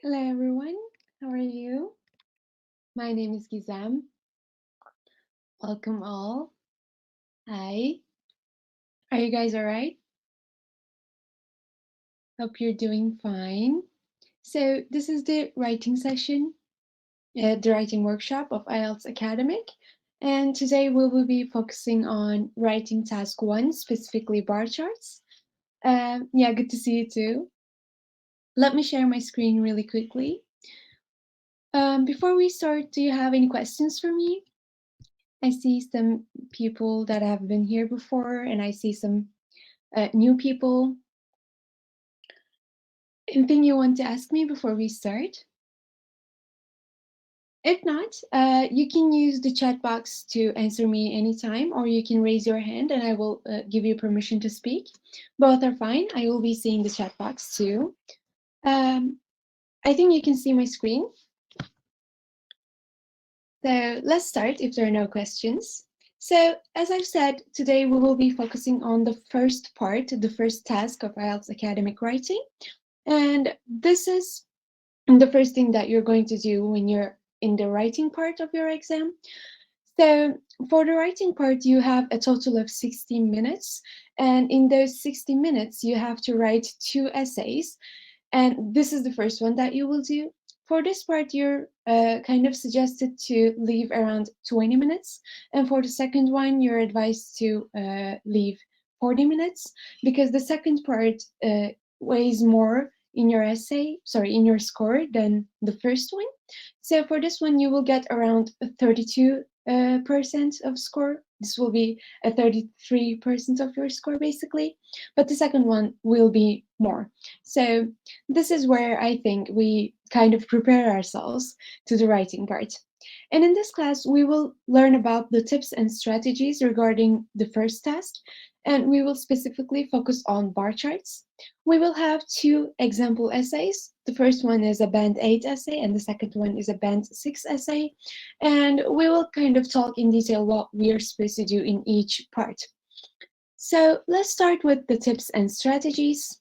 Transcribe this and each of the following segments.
Hello everyone, how are you? My name is Gizem. Welcome all. Hi. Are you guys alright? Hope you're doing fine. So this is the writing session, the writing workshop of IELTS Academic. And today we will be focusing on writing task 1, specifically bar charts. Yeah, good to see you too. Let me share my screen really quickly. Before we start, do you have any questions for me? I see some people that have been here before, and I see some new people. Anything you want to ask me before we start? If not, you can use the chat box to answer me anytime, or you can raise your hand and I will give you permission to speak. Both are fine. I will be seeing the chat box too. I think you can see my screen. So let's start if there are no questions. So as I've said, today we will be focusing on the first part, the first task of IELTS academic writing. And this is the first thing that you're going to do when you're in the writing part of your exam. So for the writing part, you have a total of 60 minutes. And in those 60 minutes, you have to write 2 essays. And this is the first one that you will do. For this part, you're kind of suggested to leave around 20 minutes. And for the second one, you're advised to leave 40 minutes because the second part weighs more in your in your score than the first one. So for this one, you will get around 32% of score. This will be a 33% of your score, basically. But the second one will be more. So this is where I think we kind of prepare ourselves to the writing part. And in this class, we will learn about the tips and strategies regarding the first task, and we will specifically focus on bar charts. We will have 2 example essays. The first one is a Band 8 essay, and the second one is a Band 6 essay. And we will kind of talk in detail what we are supposed to do in each part. So let's start with the tips and strategies.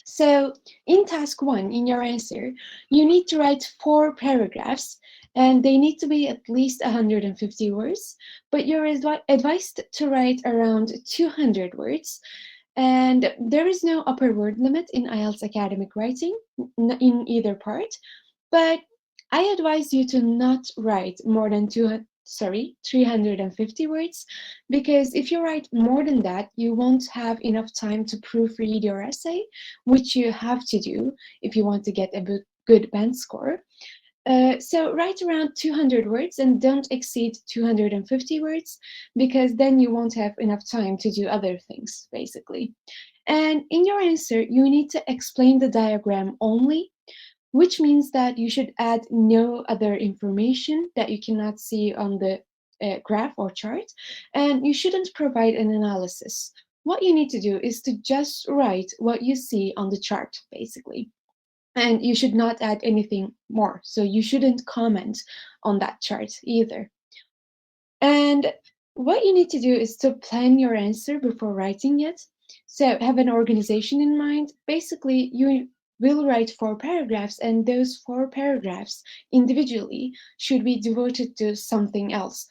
So in task 1, in your answer, you need to write 4 paragraphs and they need to be at least 150 words, but you're advised to write around 200 words. And there is no upper word limit in IELTS academic writing in either part, but I advise you to not write more than 350 words, because if you write more than that, you won't have enough time to proofread your essay, which you have to do if you want to get a good band score. So write around 200 words and don't exceed 250 words, because then you won't have enough time to do other things, basically. And in your answer, you need to explain the diagram only, which means that you should add no other information that you cannot see on the graph or chart, and you shouldn't provide an analysis. What you need to do is to just write what you see on the chart, basically. And you should not add anything more. So you shouldn't comment on that chart either. And what you need to do is to plan your answer before writing it. So have an organization in mind. Basically, you will write 4 paragraphs, and those 4 paragraphs individually should be devoted to something else.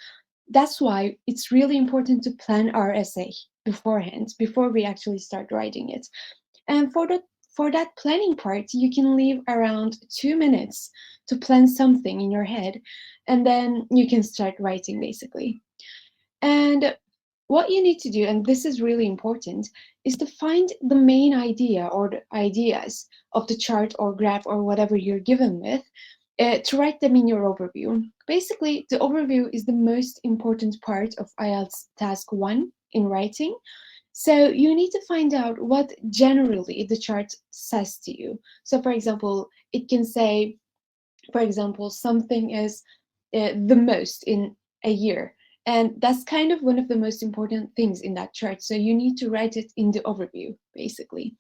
That's why it's really important to plan our essay beforehand, before we actually start writing it. And for that planning part, you can leave around 2 minutes to plan something in your head, and then you can start writing, basically. And what you need to do, and this is really important, is to find the main idea or the ideas of the chart or graph or whatever you're given with, to write them in your overview. Basically, the overview is the most important part of IELTS Task 1 in writing. So you need to find out what generally the chart says to you. So for example, it can say, for example, something is the most in a year. And that's kind of one of the most important things in that chart. So you need to write it in the overview, basically.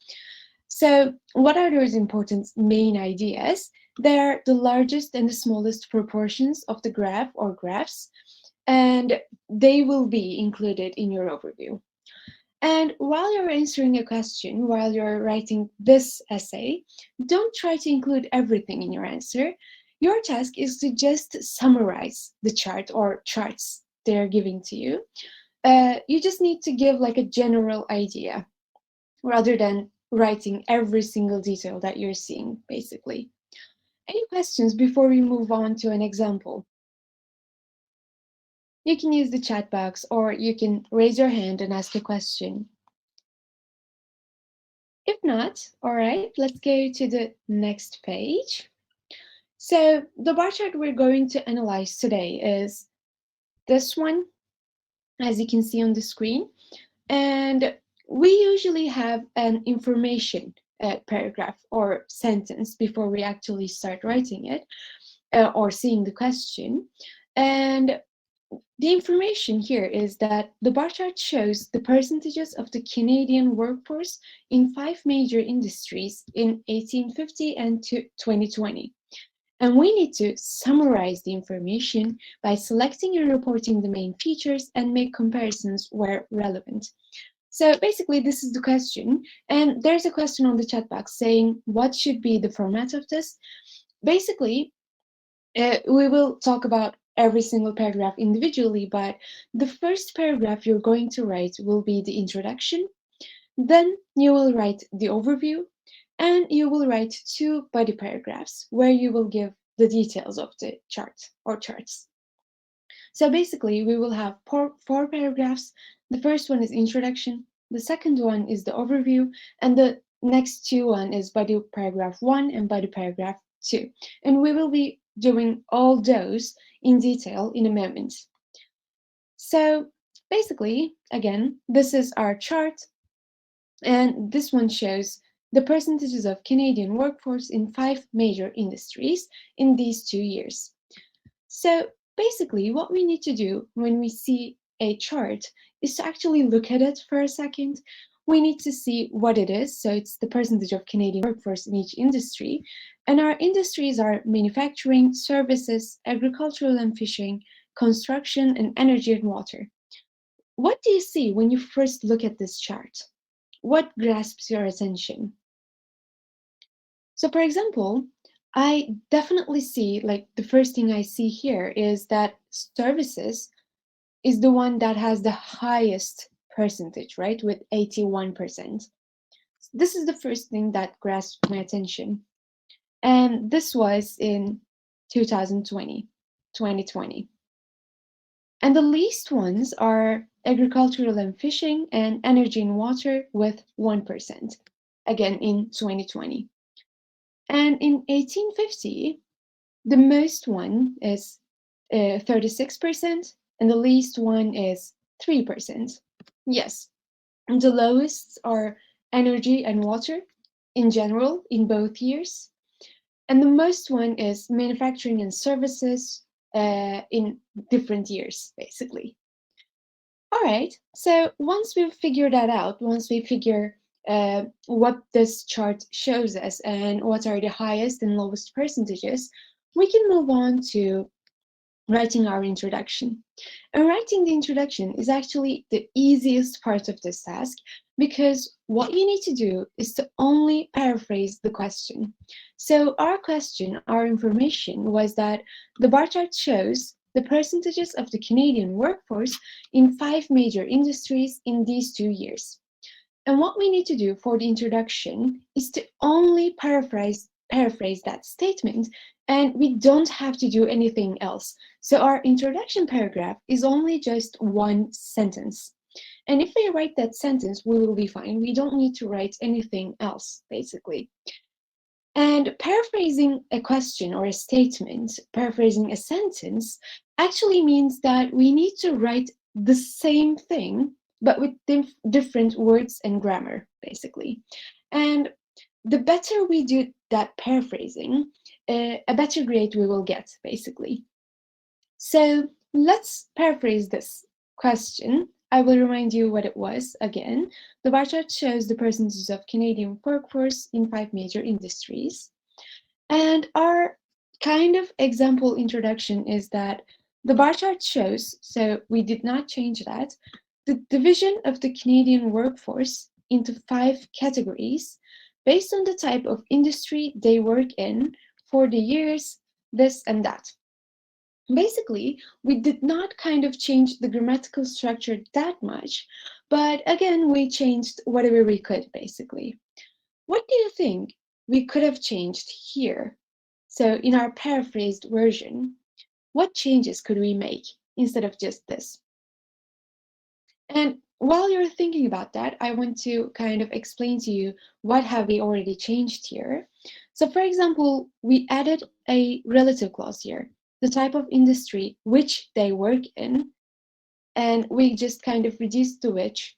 So what are those important main ideas? They're the largest and the smallest proportions of the graph or graphs, and they will be included in your overview. And while you're answering a question, while you're writing this essay, don't try to include everything in your answer. Your task is to just summarize the chart or charts they're giving to you. You just need to give like a general idea rather than writing every single detail that you're seeing, basically. Any questions before we move on to an example? You can use the chat box or you can raise your hand and ask a question. If not, all right, let's go to the next page. So the bar chart we're going to analyze today is this one, as you can see on the screen. And we usually have an information paragraph or sentence before we actually start writing it or seeing the question. And the information here is that the bar chart shows the percentages of the Canadian workforce in 5 major industries in 1850 and 2020. And we need to summarize the information by selecting and reporting the main features and make comparisons where relevant. So basically, this is the question. And there's a question on the chat box saying, what should be the format of this? Basically, we will talk about every single paragraph individually, but the first paragraph you're going to write will be the introduction. Then you will write the overview, and you will write 2 body paragraphs where you will give the details of the chart or charts. So basically, we will have four paragraphs. The first one is introduction, the second one is the overview, and the next 2 one is body paragraph 1 and body paragraph 2. And we will be doing all those in detail in a moment. So basically, again, this is our chart, and this one shows the percentages of Canadian workforce in 5 major industries in these 2 years. So basically, what we need to do when we see a chart is to actually look at it for a second. We need to see what it is. So it's the percentage of Canadian workforce in each industry. And our industries are manufacturing, services, agricultural and fishing, construction, and energy and water. What do you see when you first look at this chart? What grasps your attention? So for example, I definitely see, like the first thing I see here is that services is the one that has the highest percentage, right? With 81%. This is the first thing that grasped my attention. And this was in 2020. And the least ones are agricultural and fishing and energy and water with 1%, again in 2020. And in 1850, the most one is 36%, and the least one is 3%. Yes, and the lowest are energy and water in general in both years. And the most one is manufacturing and services in different years, basically. All right, so once we've figured that out, once we figure what this chart shows us and what are the highest and lowest percentages, we can move on to writing our introduction. And writing the introduction is actually the easiest part of this task because what you need to do is to only paraphrase the question. So our question, our information was that the bar chart shows the percentages of the Canadian workforce in 5 major industries in these 2 years. And what we need to do for the introduction is to only paraphrase that statement, and we don't have to do anything else. So our introduction paragraph is only just 1 sentence. And if we write that sentence, we will be fine. We don't need to write anything else, basically. And paraphrasing a question or a statement, paraphrasing a sentence, actually means that we need to write the same thing, but with different words and grammar, basically. And the better we do that paraphrasing, a better grade we will get, basically. So let's paraphrase this question. I will remind you what it was again. The bar chart shows the percentages of Canadian workforce in 5 major industries. And our kind of example introduction is that the bar chart shows, so we did not change that, the division of the Canadian workforce into 5 categories based on the type of industry they work in for the years, this and that. Basically, we did not kind of change the grammatical structure that much, but again, we changed whatever we could, basically. What do you think we could have changed here? So, in our paraphrased version, what changes could we make instead of just this? And while you're thinking about that, I want to kind of explain to you what have we already changed here. So for example, we added a relative clause here, the type of industry which they work in, and we just kind of reduced the which,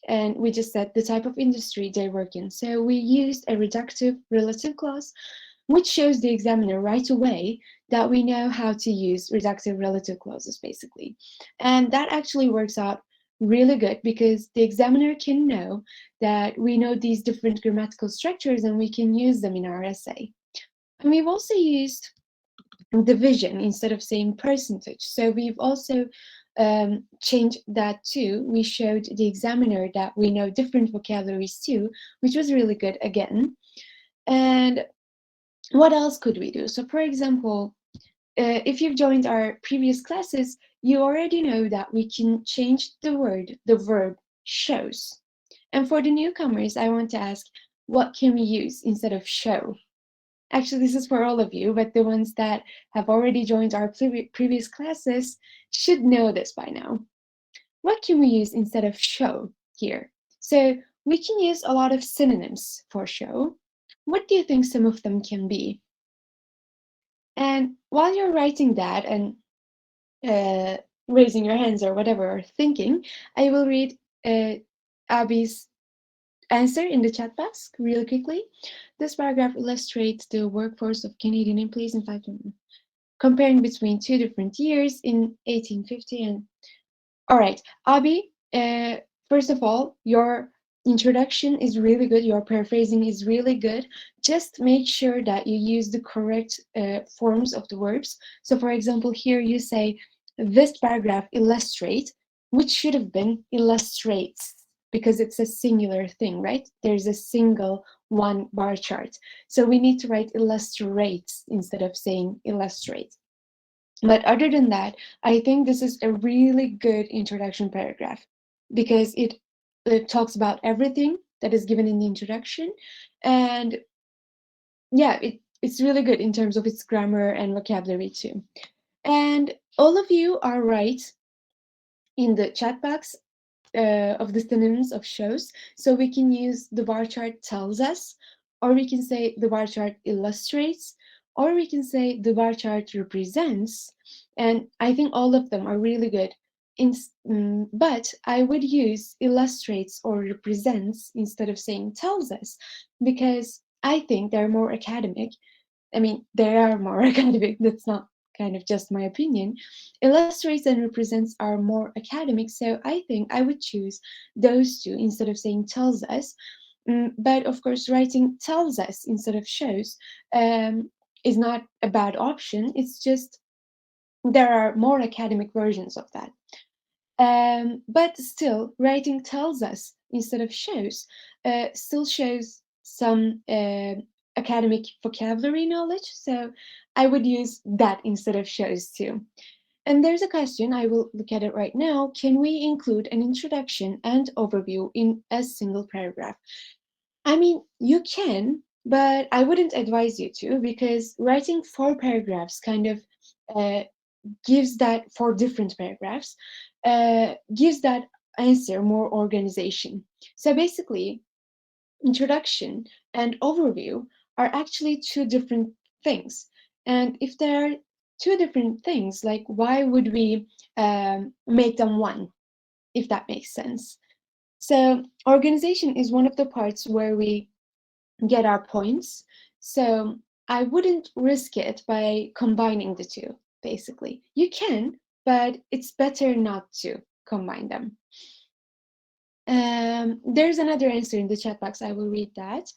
and we just said the type of industry they work in. So we used a reductive relative clause, which shows the examiner right away that we know how to use reductive relative clauses, basically. And that actually works out really good because the examiner can know that we know these different grammatical structures and we can use them in our essay. And we've also used division instead of saying percentage. So we've also changed that too. We showed the examiner that we know different vocabularies too, which was really good again. And what else could we do? So for example, if you've joined our previous classes, you already know that we can change the verb shows. And for the newcomers, I want to ask, what can we use instead of show? Actually, this is for all of you, but the ones that have already joined our previous classes should know this by now. What can we use instead of show here? So we can use a lot of synonyms for show. What do you think some of them can be? And while you're writing that and raising your hands or whatever, or thinking, I will read Abby's answer in the chat box really quickly. This paragraph illustrates the workforce of Canadian employees in 5 comparing between 2 different years in 1850 and... All right, Abby, first of all, your introduction is really good. Your paraphrasing is really good. Just make sure that you use the correct forms of the verbs. So for example, here you say, this paragraph illustrates, which should have been illustrates, because it's a singular thing, right? There's a single one bar chart. So we need to write illustrates instead of saying illustrate. But other than that, I think this is a really good introduction paragraph because it talks about everything that is given in the introduction. And yeah, it's really good in terms of its grammar and vocabulary too. And all of you are right in the chat box of the synonyms of shows. So we can use the bar chart tells us, or we can say the bar chart illustrates, or we can say the bar chart represents. And I think all of them are really good. But I would use illustrates or represents instead of saying tells us, because I think they're more academic. I mean, they are more academic. That's not kind of just my opinion. Illustrates and represents are more academic, so I think I would choose those two instead of saying tells us. But of course, writing tells us instead of shows is not a bad option. It's just there are more academic versions of that. But still, writing tells us instead of shows still shows some academic vocabulary knowledge. So I would use that instead of shows too. And there's a question, I will look at it right now. Can we include an introduction and overview in a single paragraph? I mean, you can, but I wouldn't advise you to, because writing 4 paragraphs kind of gives that 4 different paragraphs, gives that answer more organization. So basically, introduction and overview are actually 2 different things. And if there are 2 different things, like why would we make them one, if that makes sense? So organization is one of the parts where we get our points. So I wouldn't risk it by combining the 2, basically. You can, but it's better not to combine them. There's another answer in the chat box. I will read that.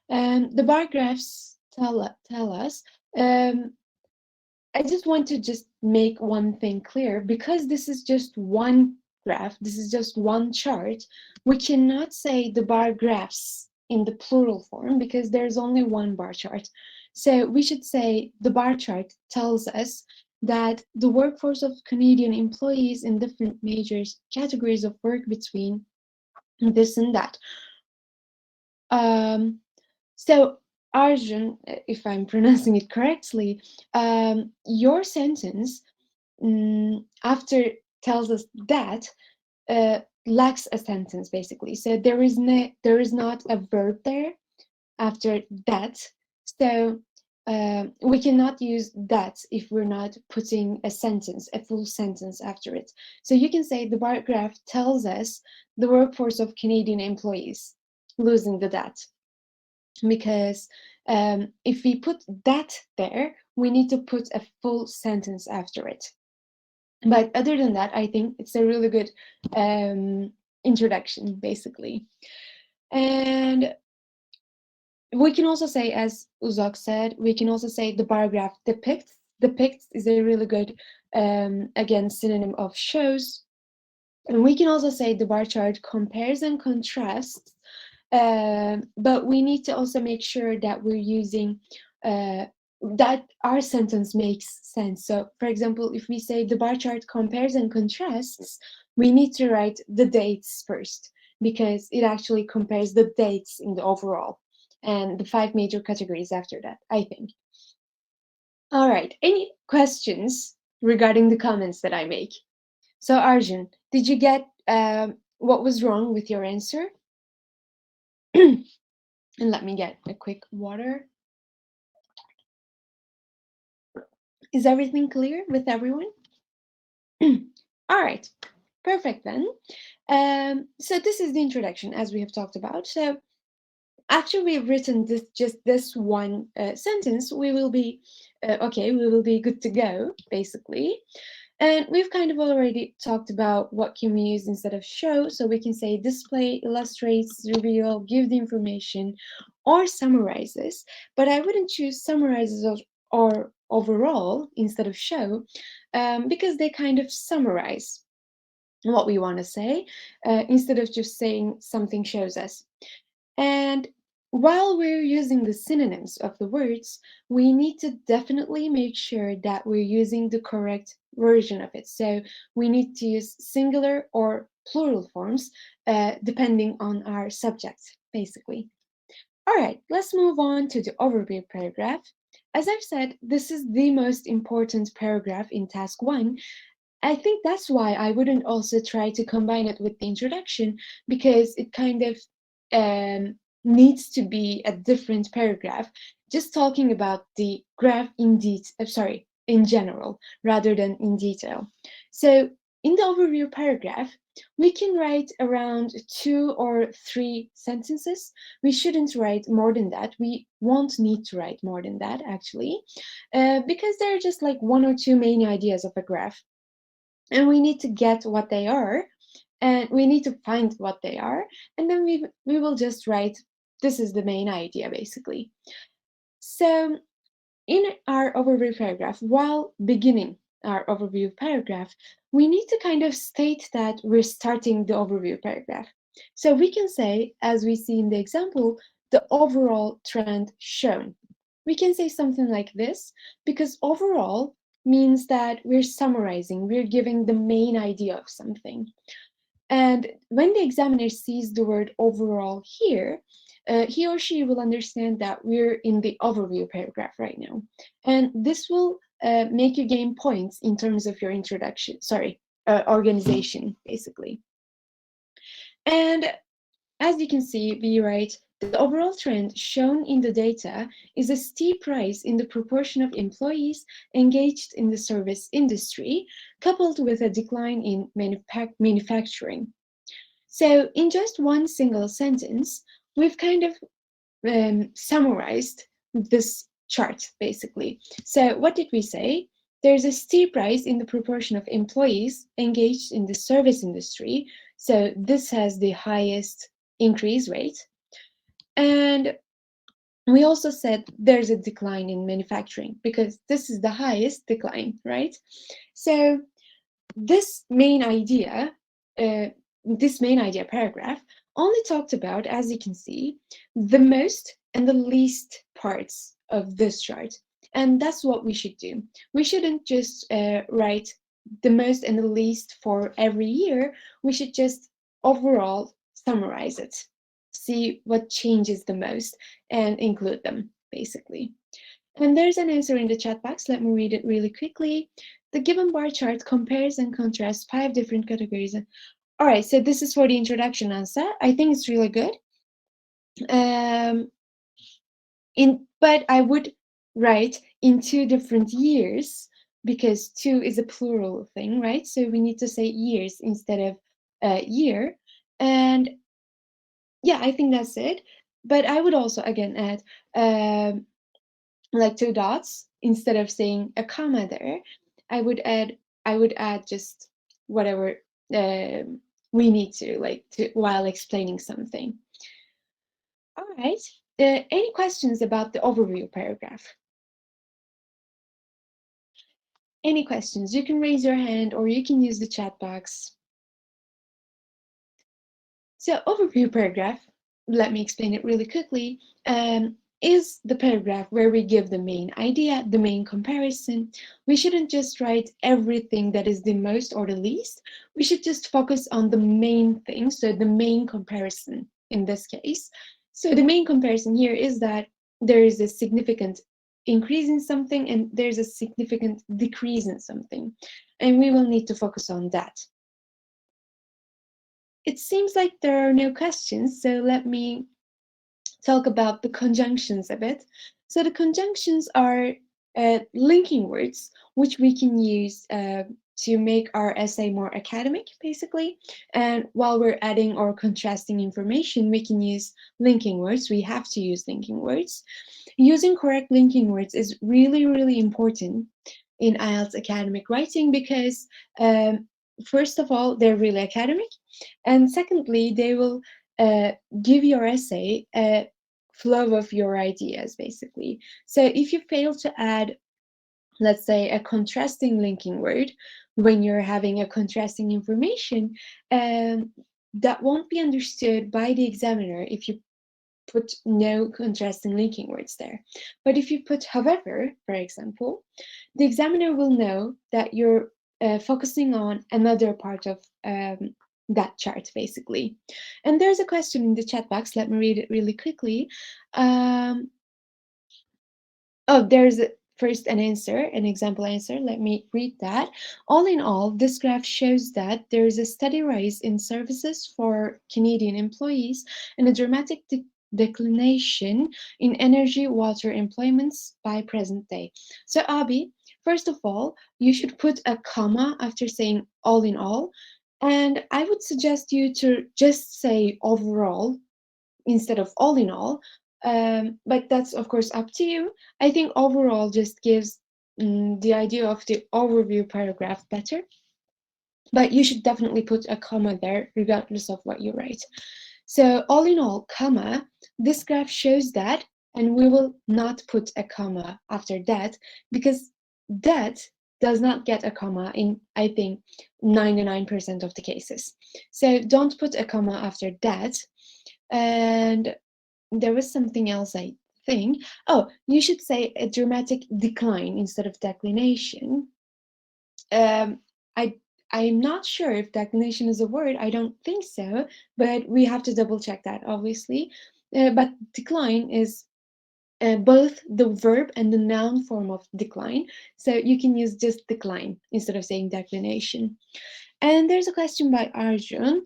The bar graphs tell us. I just want to just make one thing clear, because this is just one graph, this is just one chart, we cannot say the bar graphs in the plural form because there's only one bar chart. So we should say the bar chart tells us that the workforce of Canadian employees in different major categories of work between this and that. So Arjun, if I'm pronouncing it correctly, your sentence after tells us that lacks a sentence basically. So there is not a verb there after that. So we cannot use that if we're not putting a sentence, a full sentence after it. So you can say the bar graph tells us the workforce of Canadian employees, losing the that. Because if we put that there, we need to put a full sentence after it. But other than that, I think it's a really good introduction, basically. And we can also say, as Uzak said, we can also say the bar graph depicts. Depicts is a really good, again, synonym of shows. And we can also say the bar chart compares and contrasts, but we need to also make sure that we're using that our sentence makes sense. So, for example, if we say the bar chart compares and contrasts, we need to write the dates first because it actually compares the dates in the overall and the 5 major categories after that, I think. All right, any questions regarding the comments that I make? So, Arjun, did you get what was wrong with your answer? And let me get a quick water. Is everything clear with everyone? All right, perfect then. So this is the introduction, as we have talked about. So after we've written just this one sentence, we will be okay. We will be good to go, basically. And we've kind of already talked about what can we use instead of show. So we can say display, illustrates, reveal, give the information, or summarizes. But I wouldn't choose summarizes or overall instead of show because they kind of summarize what we want to say instead of just saying something shows us. And while we're using the synonyms of the words, we need to definitely make sure that we're using the correct version of it. So we need to use singular or plural forms depending on our subject, basically. All right, let's move on to the overview paragraph. As I've said, this is the most important paragraph in task 1. I think that's why I wouldn't also try to combine it with the introduction because it kind of needs to be a different paragraph, just talking about the graph in general, rather than in detail. So in the overview paragraph, we can write around 2 or 3 sentences. We shouldn't write more than that. We won't need to write more than that, actually, because they're just like 1 or 2 main ideas of a graph. And we need to get what they are, and we need to find what they are, and then we will just write, this is the main idea, basically. So in our overview paragraph, while beginning our overview paragraph, we need to kind of state that we're starting the overview paragraph. So we can say, as we see in the example, the overall trend shown. We can say something like this because overall means that we're summarizing, we're giving the main idea of something. And when the examiner sees the word overall here, he or she will understand that we're in the overview paragraph right now. And this will make you gain points in terms of your organization, basically. And as you can see, we write, the overall trend shown in the data is a steep rise in the proportion of employees engaged in the service industry, coupled with a decline in manufacturing. So in just one single sentence, we've kind of summarized this chart, basically. So what did we say? There's a steep rise in the proportion of employees engaged in the service industry. So this has the highest increase rate. And we also said there's a decline in manufacturing because this is the highest decline, right? So this main idea this main idea paragraph only talked about, as you can see, the most and the least parts of this chart. And that's what we should do. We shouldn't just write the most and the least for every year. We should just overall summarize it, see what changes the most, and include them, basically. And there's an answer in the chat box. Let me read it really quickly. The given bar chart compares and contrasts 5 different categories. All right, so this is for the introduction answer. I think it's really good. But I would write in 2 different years, because 2 is a plural thing, right? So we need to say years instead of year. And yeah, I think that's it. But I would also again add like 2 dots instead of saying a comma there. I would add just whatever we need to, like, while explaining something. All right. Any questions about the overview paragraph? Any questions? You can raise your hand or you can use the chat box. So overview paragraph, let me explain it really quickly, is the paragraph where we give the main idea, the main comparison. We shouldn't just write everything that is the most or the least. We should just focus on the main thing, so the main comparison in this case. So the main comparison here is that there is a significant increase in something and there's a significant decrease in something. And we will need to focus on that. It seems like there are no questions, so let me talk about the conjunctions a bit. So the conjunctions are linking words, which we can use to make our essay more academic, basically. And while we're adding or contrasting information, we can use linking words. We have to use linking words. Using correct linking words is really, really important in IELTS academic writing because, first of all, they're really academic. And secondly, they will give your essay a flow of your ideas, basically. So if you fail to add, let's say, a contrasting linking word when you're having a contrasting information, that won't be understood by the examiner if you put no contrasting linking words there. But if you put however, for example, the examiner will know that you're focusing on another part of that chart, basically. And there's a question in the chat box. Let me read it really quickly. There's first an answer, an example answer. Let me read that. All in all, this graph shows that there is a steady rise in services for Canadian employees and a dramatic declination in energy water employments by present day. So Abi, first of all, you should put a comma after saying all in all. And I would suggest you to just say overall instead of all in all. But that's, of course, up to you. I think overall just gives the idea of the overview paragraph better. But you should definitely put a comma there, regardless of what you write. So all in all, comma, this graph shows that, and we will not put a comma after that, because that does not get a comma in, I think, 99% of the cases. So don't put a comma after that. And there was something else, I think. Oh, you should say a dramatic decline instead of declination. I'm not sure if declination is a word. I don't think so, but we have to double check that, obviously. But decline is both the verb and the noun form of decline. So you can use just decline instead of saying declination. And there's a question by Arjun.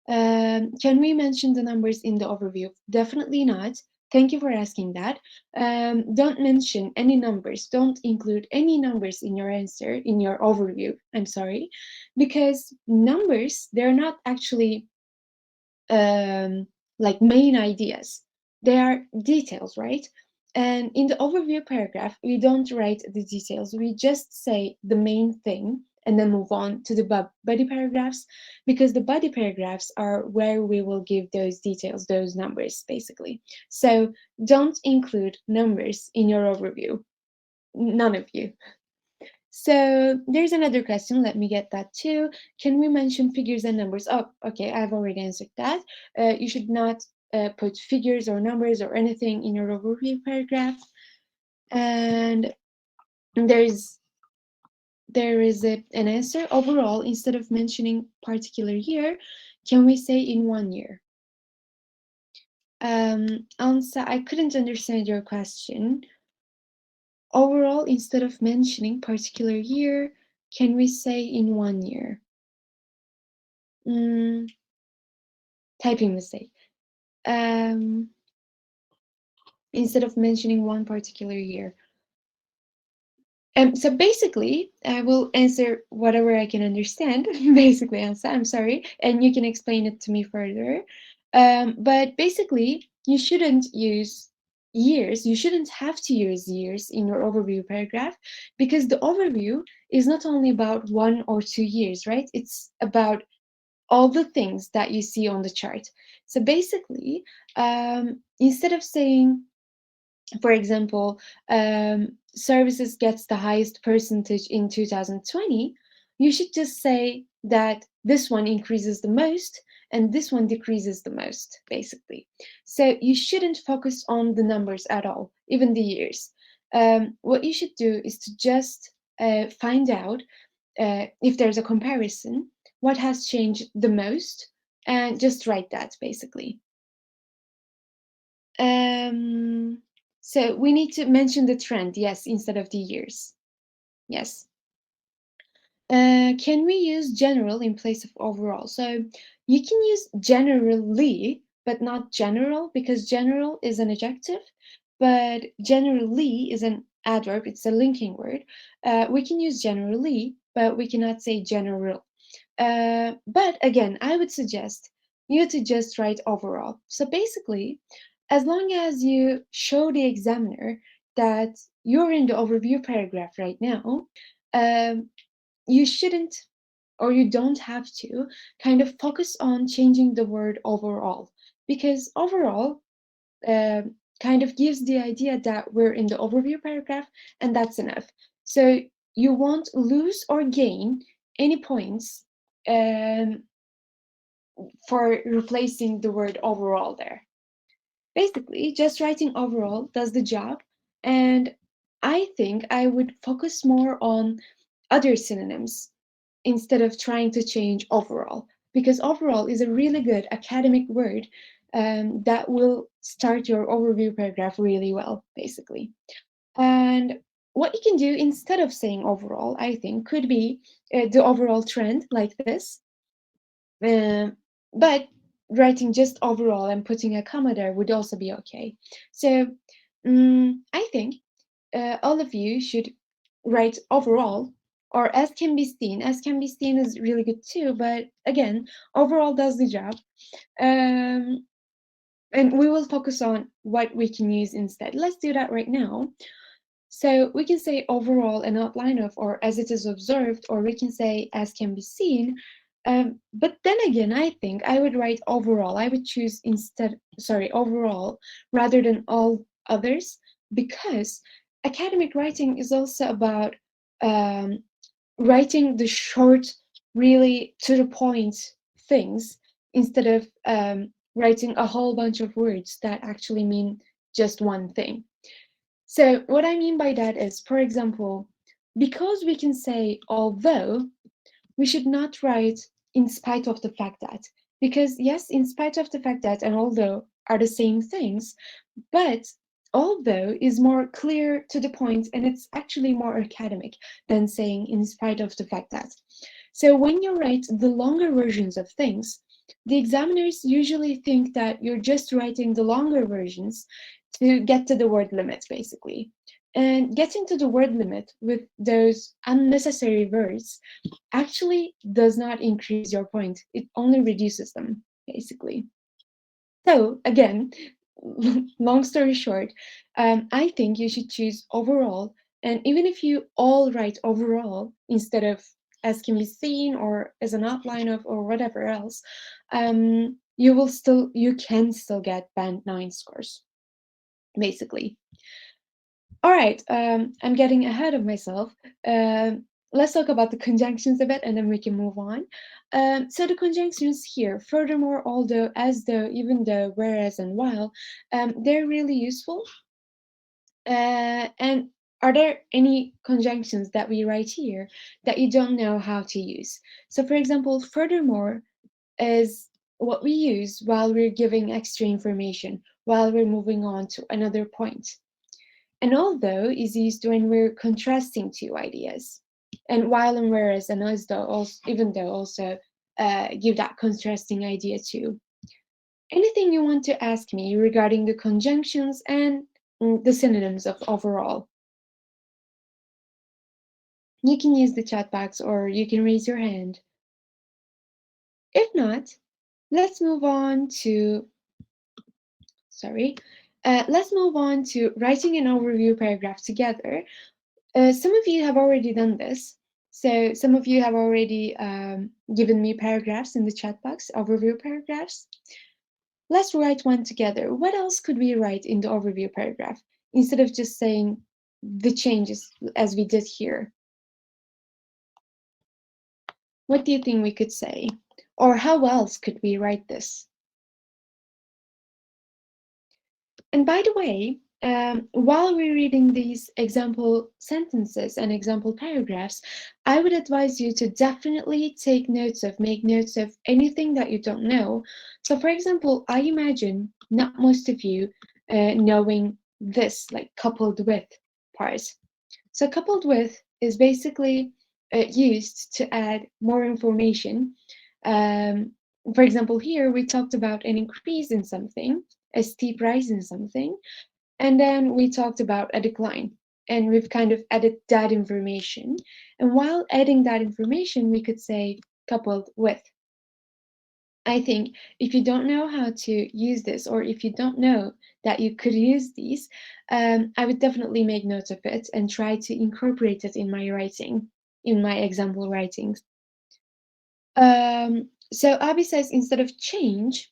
Can we mention the numbers in the overview? Definitely not. Thank you for asking that. Don't mention any numbers. Don't include any numbers in your answer, in your overview. I'm sorry. Because numbers, they're not actually like main ideas. They are details, right? And in the overview paragraph, we don't write the details. We just say the main thing and then move on to the body paragraphs, because the body paragraphs are where we will give those details, those numbers, basically. So don't include numbers in your overview. None of you. So there's another question. Let me get that too. Can we mention figures and numbers? Oh, okay, I've already answered that. You should not put figures or numbers or anything in your overview paragraph. And there is an answer. Overall, instead of mentioning particular year, can we say in 1 year? Ansa, I couldn't understand your question. Overall, instead of mentioning particular year, can we say in 1 year? Typing mistake. Instead of mentioning one particular year. So basically, I will answer whatever I can understand. Basically, Ansa, I'm sorry, and you can explain it to me further. But basically, you shouldn't use years. You shouldn't have to use years in your overview paragraph, because the overview is not only about 1 or 2 years, right? It's about all the things that you see on the chart. So basically, instead of saying, for example, services gets the highest percentage in 2020, you should just say that this one increases the most and this one decreases the most, basically. So you shouldn't focus on the numbers at all, even the years. What you should do is to just find out if there's a comparison, what has changed the most, and just write that, basically. So we need to mention the trend, yes, instead of the years. Yes. Can we use general in place of overall? So you can use generally, but not general, because general is an adjective, but generally is an adverb. It's a linking word. We can use generally, but we cannot say general. But again, I would suggest you to just write overall. So basically, as long as you show the examiner that you're in the overview paragraph right now, you shouldn't, or you don't have to, kind of focus on changing the word overall, because overall uh, kind of gives the idea that we're in the overview paragraph, and that's enough. So you won't lose or gain any points for replacing the word overall there. Basically, just writing overall does the job, and I think I would focus more on other synonyms instead of trying to change overall, because overall is a really good academic word that will start your overview paragraph really well, basically. And what you can do instead of saying overall, I think, could be the overall trend like this. Uh, but writing just overall and putting a comma there would also be okay. So I think all of you should write overall, or as can be seen. As can be seen is really good too, but again, overall does the job. And we will focus on what we can use instead. Let's do that right now. So we can say overall an outline of, or as it is observed, or we can say as can be seen. But then again, I think I would write overall. I would choose overall rather than all others, because academic writing is also about writing the short, really to the point things instead of writing a whole bunch of words that actually mean just one thing. So what I mean by that is, for example, because we can say although, we should not write in spite of the fact that, because yes, in spite of the fact that and although are the same things, but although is more clear to the point and it's actually more academic than saying in spite of the fact that. So when you write the longer versions of things, the examiners usually think that you're just writing the longer versions to get to the word limit, basically. And getting to the word limit with those unnecessary words actually does not increase your point. It only reduces them, basically. So again, long story short, I think you should choose overall. And even if you all write overall instead of as can be seen or as an outline of or whatever else, you can still get band 9 scores, basically. All right, I'm getting ahead of myself. Let's talk about the conjunctions a bit, and then we can move on. So the conjunctions here, furthermore, although, as though, even though, whereas, and while, they're really useful. And are there any conjunctions that we write here that you don't know how to use? So, for example, furthermore is what we use while we're giving extra information, while we're moving on to another point. And although is used when we're contrasting two ideas. And while and whereas and as though, also, even though, also give that contrasting idea too. Anything you want to ask me regarding the conjunctions and the synonyms of overall? You can use the chat box or you can raise your hand. If not, let's move on to, let's move on to writing an overview paragraph together. Some of you have already done this. So some of you have already given me paragraphs in the chat box, overview paragraphs. Let's write one together. What else could we write in the overview paragraph instead of just saying the changes as we did here? What do you think we could say? Or how else could we write this? And by the way, while we're reading these example sentences and example paragraphs, I would advise you to definitely make notes of anything that you don't know. So for example, I imagine not most of you knowing this, like coupled with part. So coupled with is basically used to add more information. For example, here we talked about an increase in something, a steep rise in something, and then we talked about a decline. And we've kind of added that information. And while adding that information, we could say coupled with. I think if you don't know how to use this, or if you don't know that you could use these, I would definitely make notes of it and try to incorporate it in my writing, in my example writings. So Abby says instead of change,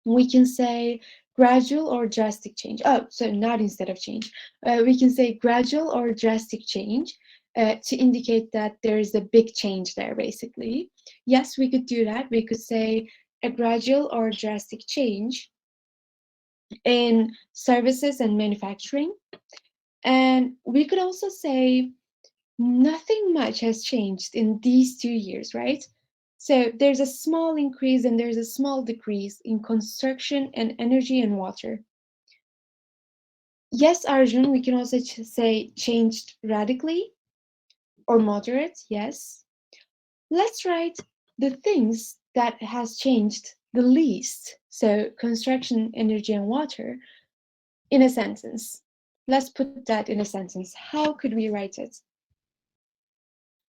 we can say gradual or drastic change. Oh, so not instead of change. We can say gradual or drastic change to indicate that there is a big change there, basically. Yes, we could do that. We could say a gradual or drastic change in services and manufacturing. And we could also say nothing much has changed in these 2 years, right? So there's a small increase and there's a small decrease in construction and energy and water. Yes, Arjun, we can also say changed radically or moderate, yes. Let's write the things that has changed the least, so construction, energy, and water, in a sentence. Let's put that in a sentence. How could we write it?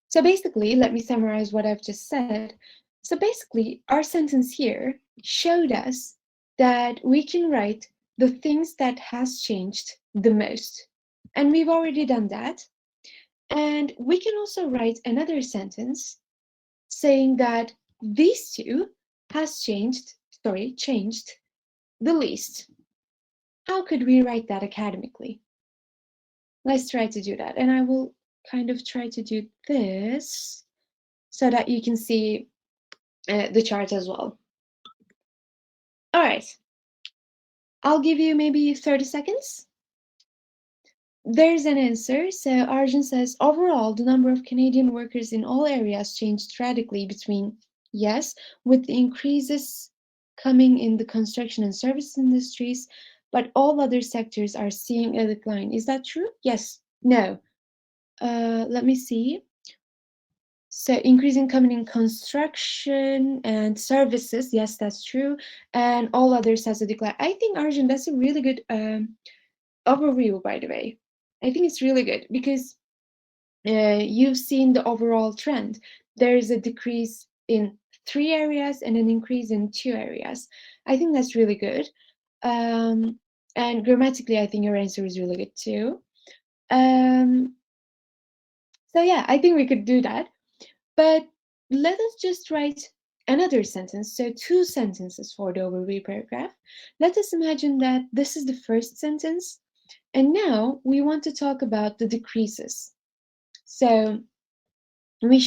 So basically, let me summarize what I've just said. So basically, our sentence here showed us that we can write the things that has changed the most. And we've already done that. And we can also write another sentence saying that these two has changed the least. How could we write that academically? Let's try to do that. And I will kind of try to do this so that you can see the chart as well. All right. I'll give you maybe 30 seconds. There's an answer. So Arjun says, overall, the number of Canadian workers in all areas changed radically between, yes, with the increases coming in the construction and service industries, but all other sectors are seeing a decline. Is that true? Yes. No. Let me see. So increasing coming in construction and services, yes, that's true. And all others has a decline. I think, Arjun, that's a really good overview, by the way. I think it's really good because you've seen the overall trend. There is a decrease in 3 areas and an increase in 2 areas. I think that's really good. And grammatically, I think your answer is really good too. So yeah, I think we could do that. But let us just write another sentence. So 2 sentences for the overview paragraph. Let us imagine that this is the first sentence And now we want to talk about the decreases. So we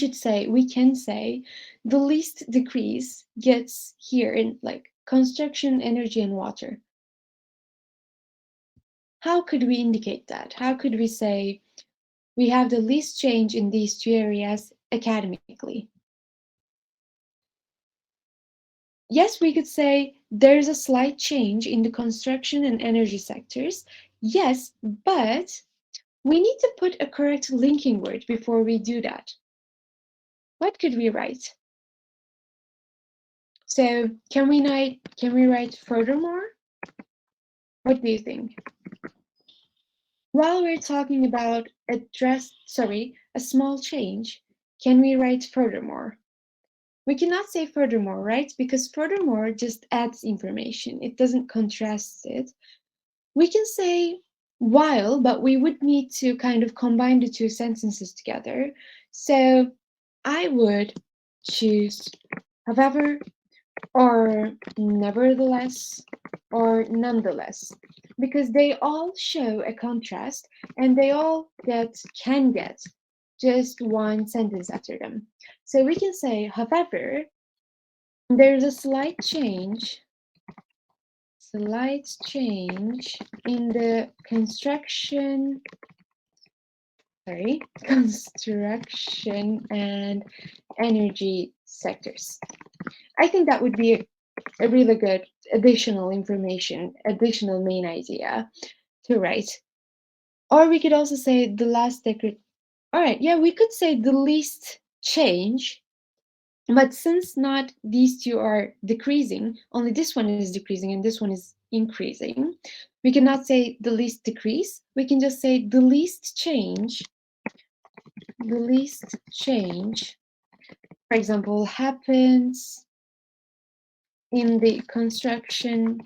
can say the least decrease gets here in like construction, energy, and water. How could we indicate that? How could we say we have the least change in these two areas academically? Yes, we could say there's a slight change in the construction and energy sectors. Yes, but we need to put a correct linking word before we do that. What could we write? So can we write furthermore? What do you think? While we're talking about a small change, can we write furthermore? We cannot say furthermore, right? Because furthermore just adds information. It doesn't contrast it. We can say while, but we would need to kind of combine the two sentences together. So I would choose however, or nevertheless, or nonetheless, because they all show a contrast and they all can get just one sentence after them. So we can say, however, there's a slight change in the construction and energy sectors. I think that would be a really good additional information, additional main idea to write. Or we could also say the last decade. All right, yeah, we could say the least change, but since not these two are decreasing, only this one is decreasing and this one is increasing, we cannot say the least decrease. We can just say the least change. The least change, for example, happens in the construction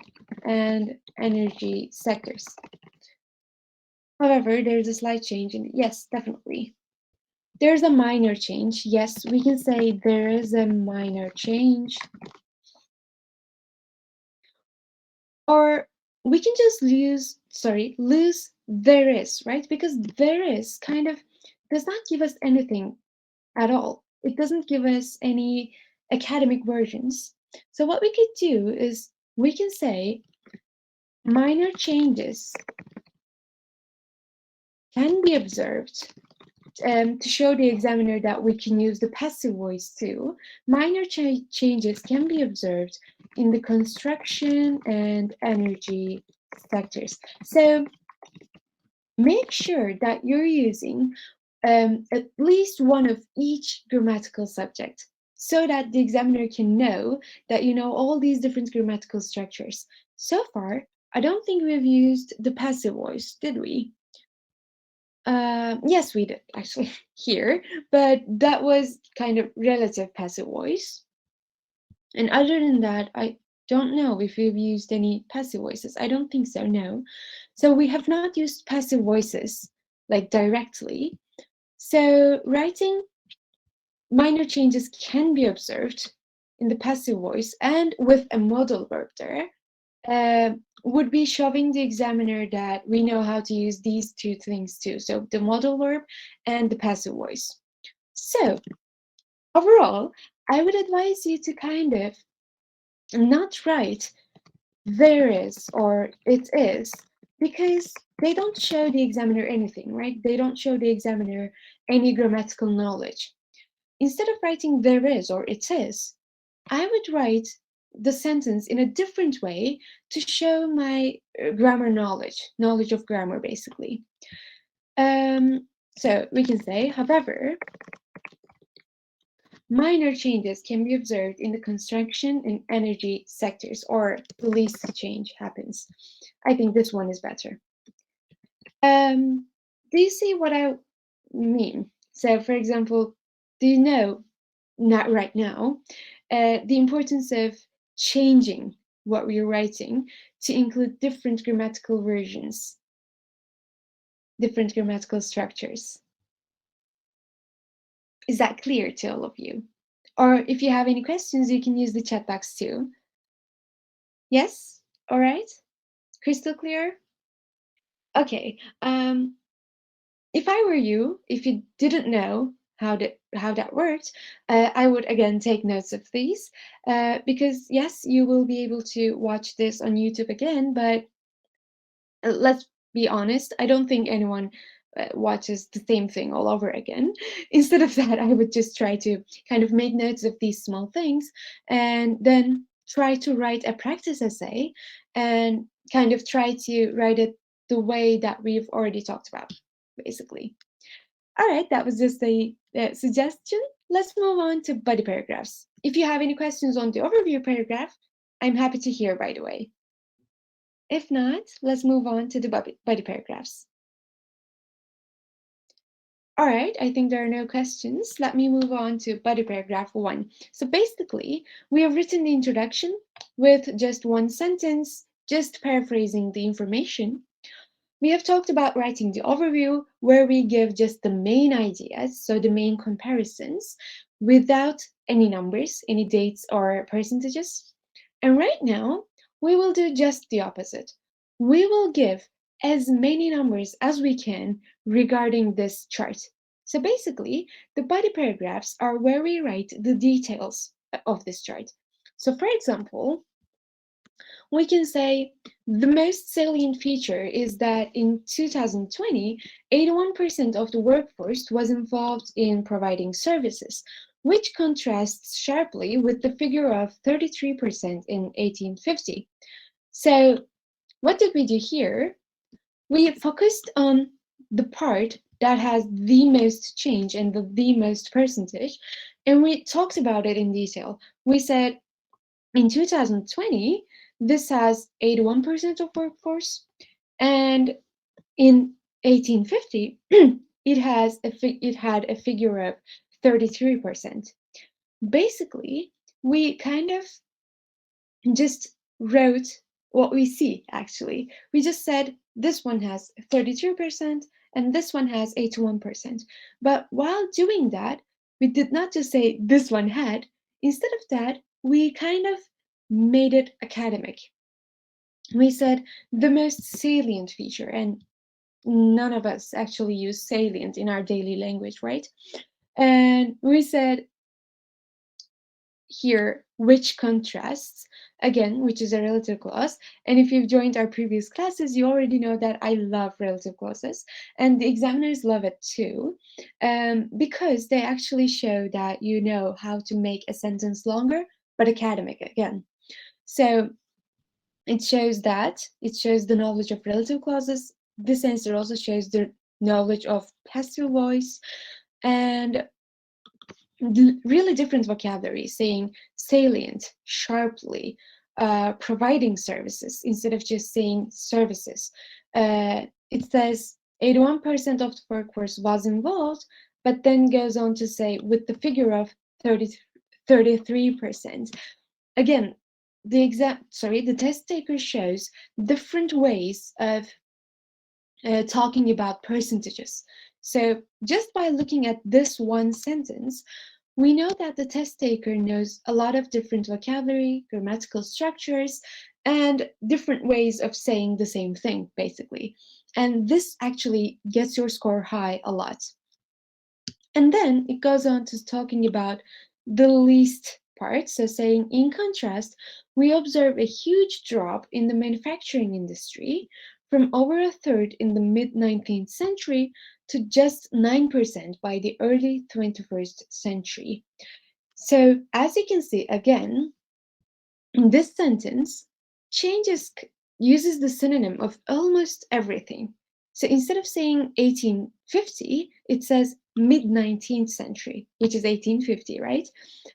and energy sectors. However, there's a slight change in, yes, definitely. There's a minor change. Yes, we can say there is a minor change. Or we can just lose there is, right? Because there is kind of does not give us anything at all. It doesn't give us any academic versions. So what we could do is we can say minor changes can be observed to show the examiner that we can use the passive voice too. Minor changes can be observed in the construction and energy sectors. So make sure that you're using at least one of each grammatical subject so that the examiner can know that you know all these different grammatical structures. So far, I don't think we've used the passive voice, did we? Yes, we did actually here, but that was kind of relative passive voice. And other than that, I don't know if we've used any passive voices. I don't think so, no. So we have not used passive voices like directly. So writing minor changes can be observed in the passive voice and with a modal verb there. Would be showing the examiner that we know how to use these two things too. So the modal verb and the passive voice. So overall, I would advise you to kind of not write there is or it is because they don't show the examiner anything, right? They don't show the examiner any grammatical knowledge. Instead of writing there is or it is, I would write the sentence in a different way to show my grammar knowledge of grammar, basically. So we can say, however, minor changes can be observed in the construction and energy sectors, or the least change happens. I think this one is better. Do you see what I mean? So, for example, do you know, not right now, the importance of changing what we're writing to include different grammatical versions, different grammatical structures? Is that clear to all of you? Or if you have any questions, you can use the chat box too. Yes? All right? Crystal clear? Okay. If I were you, if you didn't know how that worked, I would again take notes of these because yes, you will be able to watch this on YouTube again, but let's be honest, I don't think anyone watches the same thing all over again. Instead of that, I would just try to kind of make notes of these small things and then try to write a practice essay and kind of try to write it the way that we've already talked about, basically. All right, that was just a suggestion. Let's move on to body paragraphs. If you have any questions on the overview paragraph, I'm happy to hear right away. If not, let's move on to the body paragraphs. All right, I think there are no questions. Let me move on to body paragraph 1. So basically, we have written the introduction with just one sentence, just paraphrasing the information. We have talked about writing the overview, where we give just the main ideas, so the main comparisons, without any numbers, any dates or percentages. And right now, we will do just the opposite. We will give as many numbers as we can regarding this chart. So basically, the body paragraphs are where we write the details of this chart. So for example, we can say the most salient feature is that in 2020, 81% of the workforce was involved in providing services, which contrasts sharply with the figure of 33% in 1850. So, what did we do here? We focused on the part that has the most change and the most percentage, and we talked about it in detail. We said in 2020, this has 81% of workforce, and in 1850, it had a figure of 33%. Basically, we kind of just wrote what we see, actually. We just said this one has 32% and this one has 81%. But while doing that, we did not just say this one had. Instead of that, we kind of made it academic. We said the most salient feature, and none of us actually use salient in our daily language, right? And we said here which contrasts, again, which is a relative clause. And if you've joined our previous classes, you already know that I love relative clauses, and the examiners love it too, because they actually show that you know how to make a sentence longer, but academic again. So it shows the knowledge of relative clauses. This answer also shows the knowledge of passive voice and really different vocabulary, saying salient, sharply, providing services instead of just saying services. It says 81% of the workforce was involved, but then goes on to say with the figure of 33%. Again, the test taker shows different ways of talking about percentages. So just by looking at this one sentence, we know that the test taker knows a lot of different vocabulary, grammatical structures, and different ways of saying the same thing, basically. And this actually gets your score high a lot. And then it goes on to talking about the least part. So saying, in contrast, we observe a huge drop in the manufacturing industry from over a third in the mid-19th century to just 9% by the early 21st century. So as you can see, again, in this sentence, uses the synonym of almost everything. So instead of saying 1850, it says mid-19th century, which is 1850, right?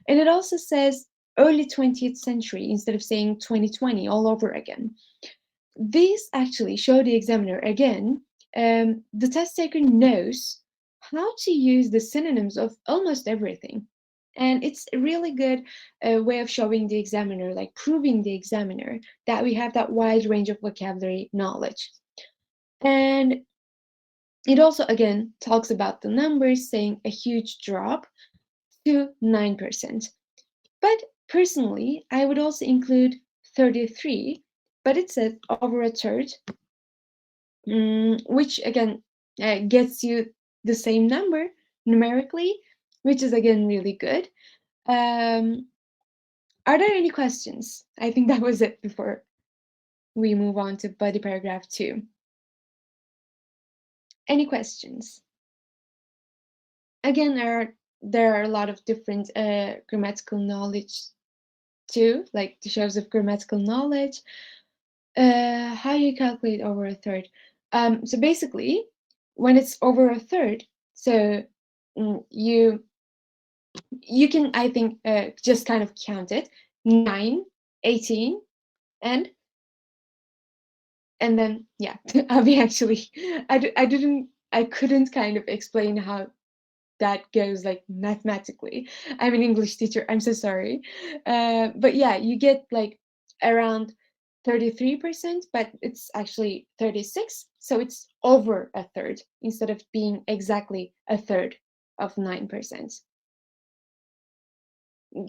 And it also says early 20th century instead of saying 2020 all over again. These actually show the examiner again, the test taker knows how to use the synonyms of almost everything. And it's a really good way of showing the examiner, like proving the examiner that we have that wide range of vocabulary knowledge. And it also, again, talks about the numbers, saying a huge drop to 9%. But personally, I would also include 33, but it says over a third. which again gets you the same number numerically, which is again really good. Are there any questions? I think that was it before we move on to body paragraph 2. Any questions? Again, there are a lot of different grammatical knowledge too, like the shows of grammatical knowledge. How you calculate over a third? So basically, when it's over a third, so you can, I think, just kind of count it: 9, 18, and then yeah. Abby actually, I couldn't kind of explain how that goes like mathematically. I'm an English teacher, I'm so sorry. But yeah, you get like around 33%, but it's actually 36, so it's over a third instead of being exactly a third of 9%.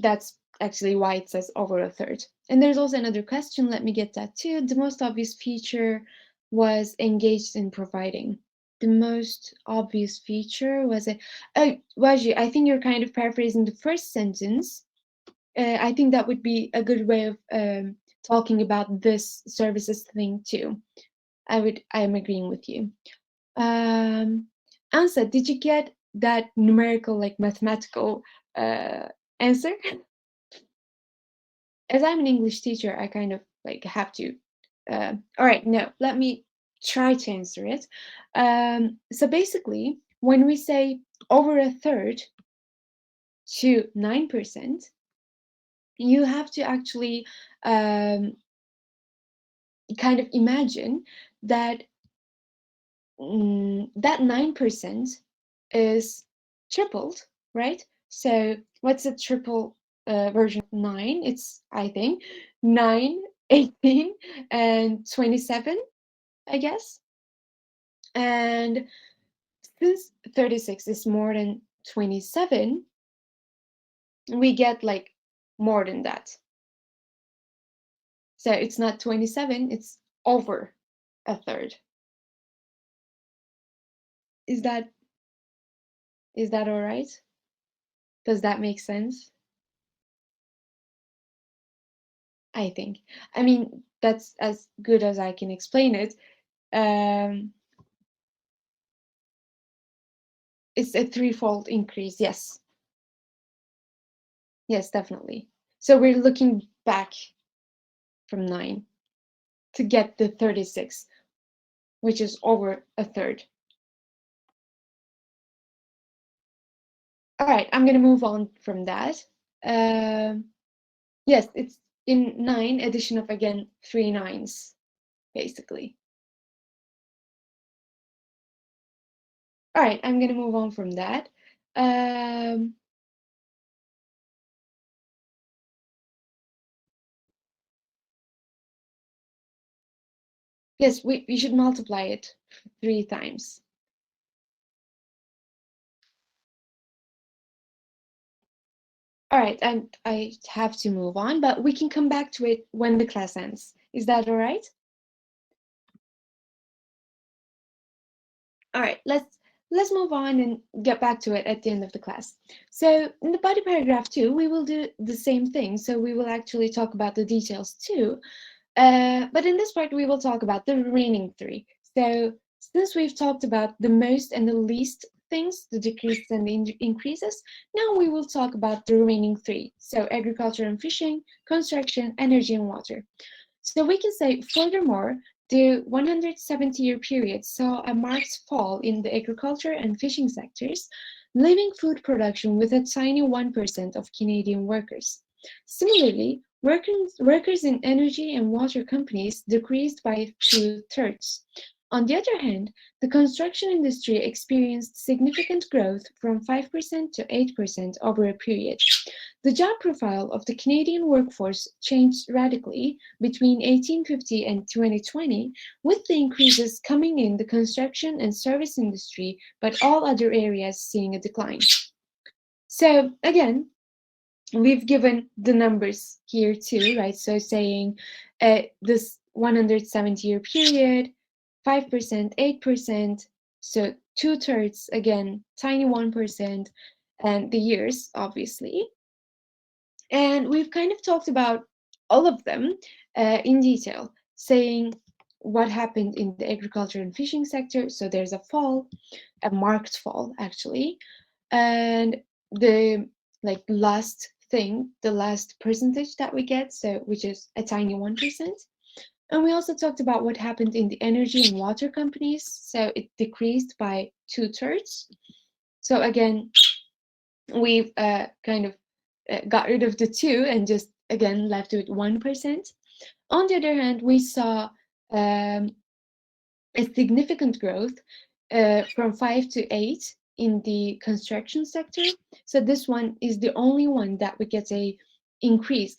That's actually why it says over a third. And there's also another question, let me get that too. The most obvious feature was engaged in providing. The most obvious feature was a, oh, Waji, I think you're kind of paraphrasing the first sentence. I think that would be a good way of talking about this services thing too. I am agreeing with you. Ansa, did you get that numerical, like mathematical answer? As I'm an English teacher, I kind of like have to. All right, no, let me try to answer it. So basically, when we say over a third to 9%, you have to actually kind of imagine that that 9% is tripled, right? So what's a triple version of 9? It's, I think, 9, 18, and 27, I guess. And since 36 is more than 27, we get like more than that. So it's not 27, it's over a third. Is that all right? Does that make sense? I think. I mean, that's as good as I can explain it. It's a threefold increase, yes. Yes, definitely. So we're looking back from 9 to get the 36, which is over a third. All right, I'm going to move on from that. Yes, it's in 9, addition of, again, 3 nines, basically. All right, I'm going to move on from that. Yes, we should multiply it 3 times. All right, I have to move on, but we can come back to it when the class ends. Is that all right? All right, let's move on and get back to it at the end of the class. So in the body paragraph 2, we will do the same thing. So we will actually talk about the details too. But in this part, we will talk about the remaining 3. So since we've talked about the most and the least things, the decreases and the increases, now we will talk about the remaining 3. So agriculture and fishing, construction, energy and water. So we can say, furthermore, the 170-year period saw a marked fall in the agriculture and fishing sectors, leaving food production with a tiny 1% of Canadian workers. Similarly, workers in energy and water companies decreased by 2/3. On the other hand, the construction industry experienced significant growth from 5% to 8% over a period. The job profile of the Canadian workforce changed radically between 1850 and 2020, with the increases coming in the construction and service industry, but all other areas seeing a decline. So again, we've given the numbers here too, right? So saying this 170-year period, 5%, 8%, so 2/3 again, tiny 1%, and the years, obviously. And we've kind of talked about all of them in detail, saying what happened in the agriculture and fishing sector. So there's a fall, a marked fall, actually. And the last thing, the last percentage that we get, so which is a tiny 1%. And we also talked about what happened in the energy and water companies. So it decreased by 2/3. So again, we've kind of got rid of the 2 and just again left with 1%. On the other hand, we saw a significant growth from 5 to 8 in the construction sector. So this one is the only one that we get an increase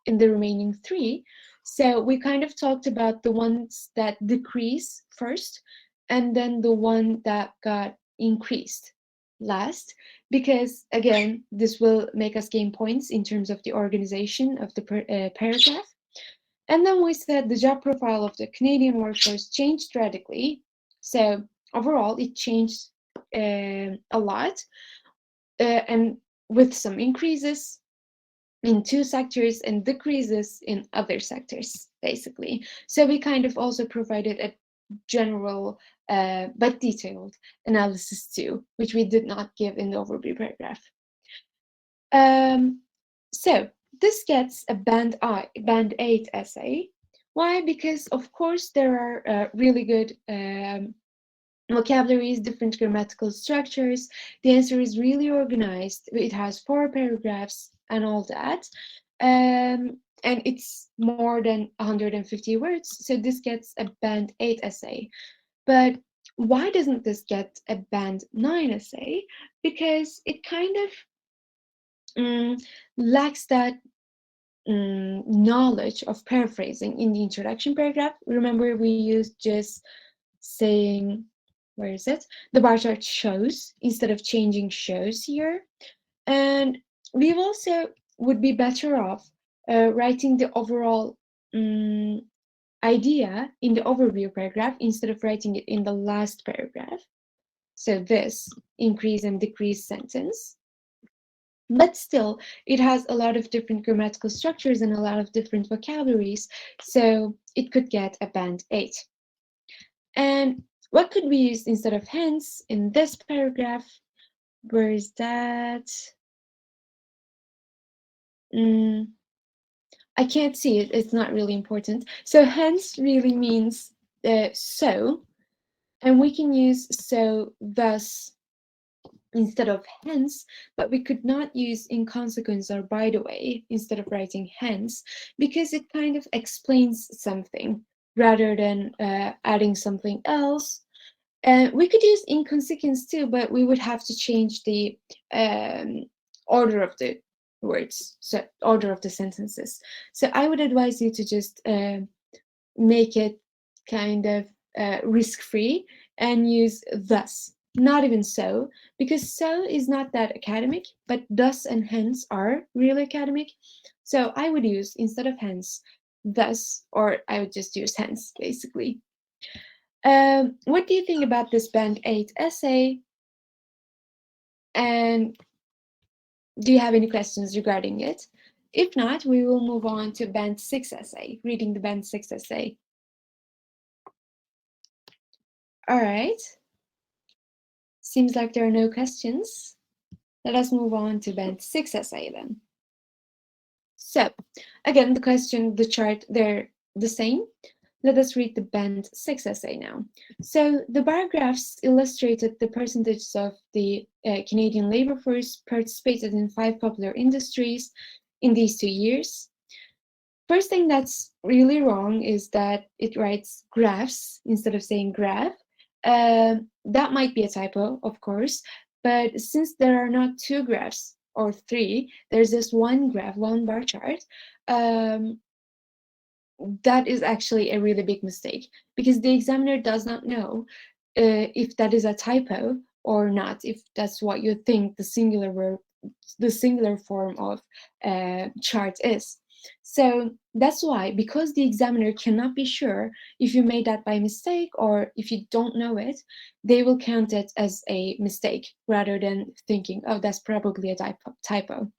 in the remaining 3. So we kind of talked about the ones that decrease first, and then the one that got increased last, because again, this will make us gain points in terms of the organization of the paragraph. And then we said the job profile of the Canadian workforce changed radically. So overall, it changed a lot, and with some increases in 2 sectors and decreases in other sectors, basically. So we kind of also provided a general but detailed analysis too, which we did not give in the overview paragraph. So this gets a band 8 essay. Why? Because of course there are really good vocabularies, different grammatical structures. The answer is really organized. It has 4 paragraphs and all that. And it's more than 150 words. So this gets a band 8 essay. But why doesn't this get a band 9 essay? Because it kind of lacks that knowledge of paraphrasing in the introduction paragraph. Remember, we used just saying, where is it? The bar chart shows instead of changing shows here. And we also would be better off writing the overall idea in the overview paragraph instead of writing it in the last paragraph. So this increase and decrease sentence. But still, it has a lot of different grammatical structures and a lot of different vocabularies, so it could get a band 8. And what could we use instead of hence in this paragraph? Where is that? I can't see it, it's not really important. So hence really means so, and we can use so, thus, instead of hence, but we could not use in consequence or by the way instead of writing hence, because it kind of explains something rather than adding something else. We could use in consequence too, but we would have to change the order of the words, so order of the sentences. So I would advise you to just make it kind of risk-free and use thus, not even so, because so is not that academic, but thus and hence are really academic. So I would use, instead of hence, thus, or I would just use hence, basically. What do you think about this band 8 essay? And do you have any questions regarding it? If not, we will move on to band 6 essay, reading the band 6 essay. All right. Seems like there are no questions. Let us move on to band 6 essay then. So, again, the question, the chart, they're the same. Let us read the band 6 essay now. So the bar graphs illustrated the percentages of the Canadian labor force participated in 5 popular industries in these 2 years. First thing that's really wrong is that it writes graphs instead of saying graph. That might be a typo, of course, but since there are not 2 graphs or 3, there's just 1 graph, 1 bar chart, that is actually a really big mistake, because the examiner does not know if that is a typo or not, if that's what you think the singular form of chart is. So that's why, because the examiner cannot be sure if you made that by mistake or if you don't know it, they will count it as a mistake rather than thinking, oh, that's probably a typo.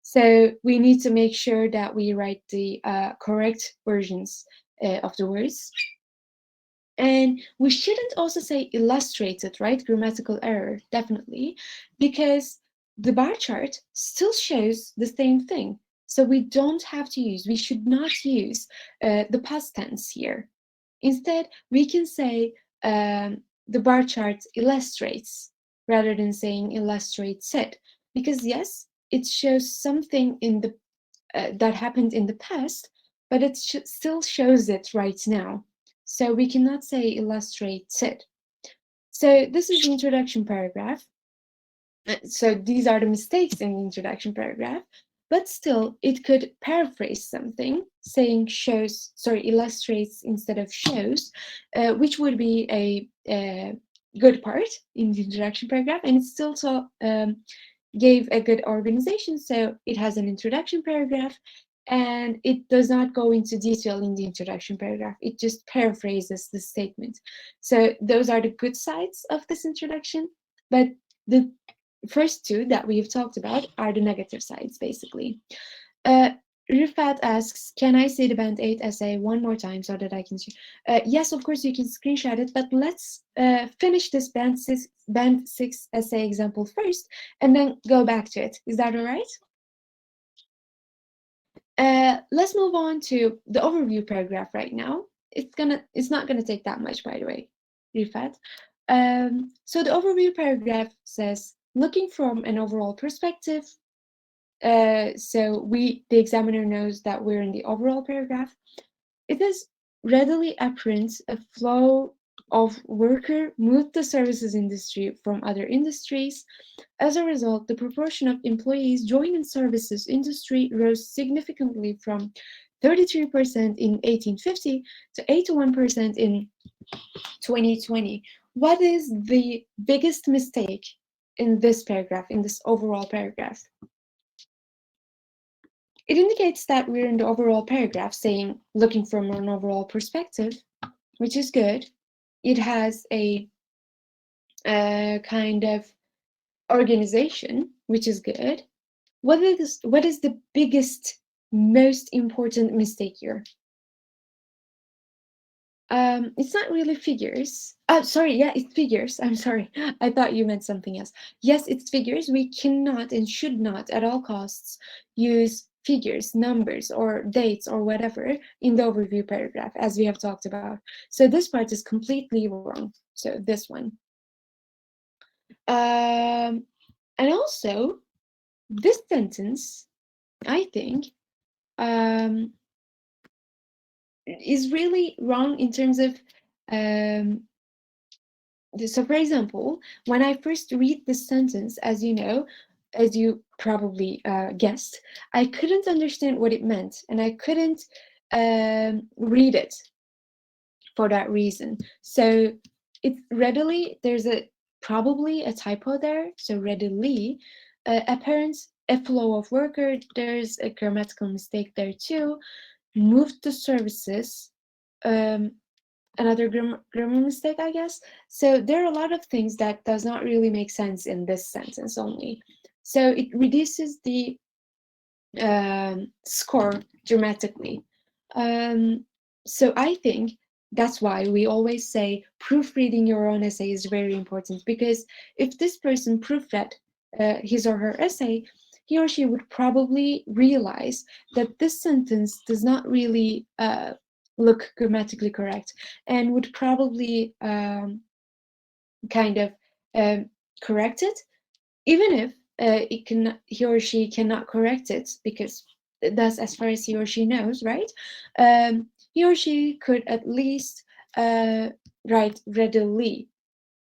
So we need to make sure that we write the correct versions of the words. And we shouldn't also say illustrated, right? Grammatical error, definitely, because the bar chart still shows the same thing. So we don't have to use, we should not use the past tense here. Instead, we can say the bar chart illustrates rather than saying illustrates it. Because yes, it shows something in the that happened in the past, but it still shows it right now. So we cannot say illustrates it. So this is the introduction paragraph. So these are the mistakes in the introduction paragraph, but still it could paraphrase something, saying illustrates instead of shows, which would be a good part in the introduction paragraph, and it still gave a good organization. So it has an introduction paragraph, and it does not go into detail in the introduction paragraph. It just paraphrases the statement. So those are the good sides of this introduction, but the first two that we've talked about are the negative sides, basically. Rifat asks, can I say the Band 8 essay one more time so that I can... yes, of course, you can screenshot it, but let's finish this Band 6 essay example first, and then go back to it. Is that all right? Let's move on to the overview paragraph right now. It's not gonna take that much, by the way, Rifat. So the overview paragraph says, looking from an overall perspective, so the examiner knows that we're in the overall paragraph. It is readily apparent a flow of worker moved the services industry from other industries. As a result, the proportion of employees joining services industry rose significantly from 33% in 1850 to 81% in 2020. What is the biggest mistake in this paragraph, in this overall paragraph? It indicates that we're in the overall paragraph saying, looking from an overall perspective, which is good. It has a kind of organization, which is good. What is the biggest, most important mistake here? It's not really figures. Sorry, yeah, it's figures. I'm sorry. I thought you meant something else. Yes, it's figures. We cannot and should not at all costs use figures, numbers, or dates, or whatever in the overview paragraph, as we have talked about. So this part is completely wrong. So this one. And also, this sentence, I think, is really wrong in terms of so for example, when I first read this sentence, as you know, as you probably guessed, I couldn't understand what it meant, and I couldn't read it for that reason. So there's probably a typo there, so readily apparent, a flow of worker, there's a grammatical mistake there too, moved the services, another grammar mistake, I guess. So there are a lot of things that does not really make sense in this sentence only. So it reduces the score dramatically. So I think that's why we always say proofreading your own essay is very important, because if this person proofread his or her essay, he or she would probably realize that this sentence does not really look grammatically correct, and would probably kind of correct it, even if he or she cannot correct it, because that's as far as he or she knows, right? He or she could at least write readily,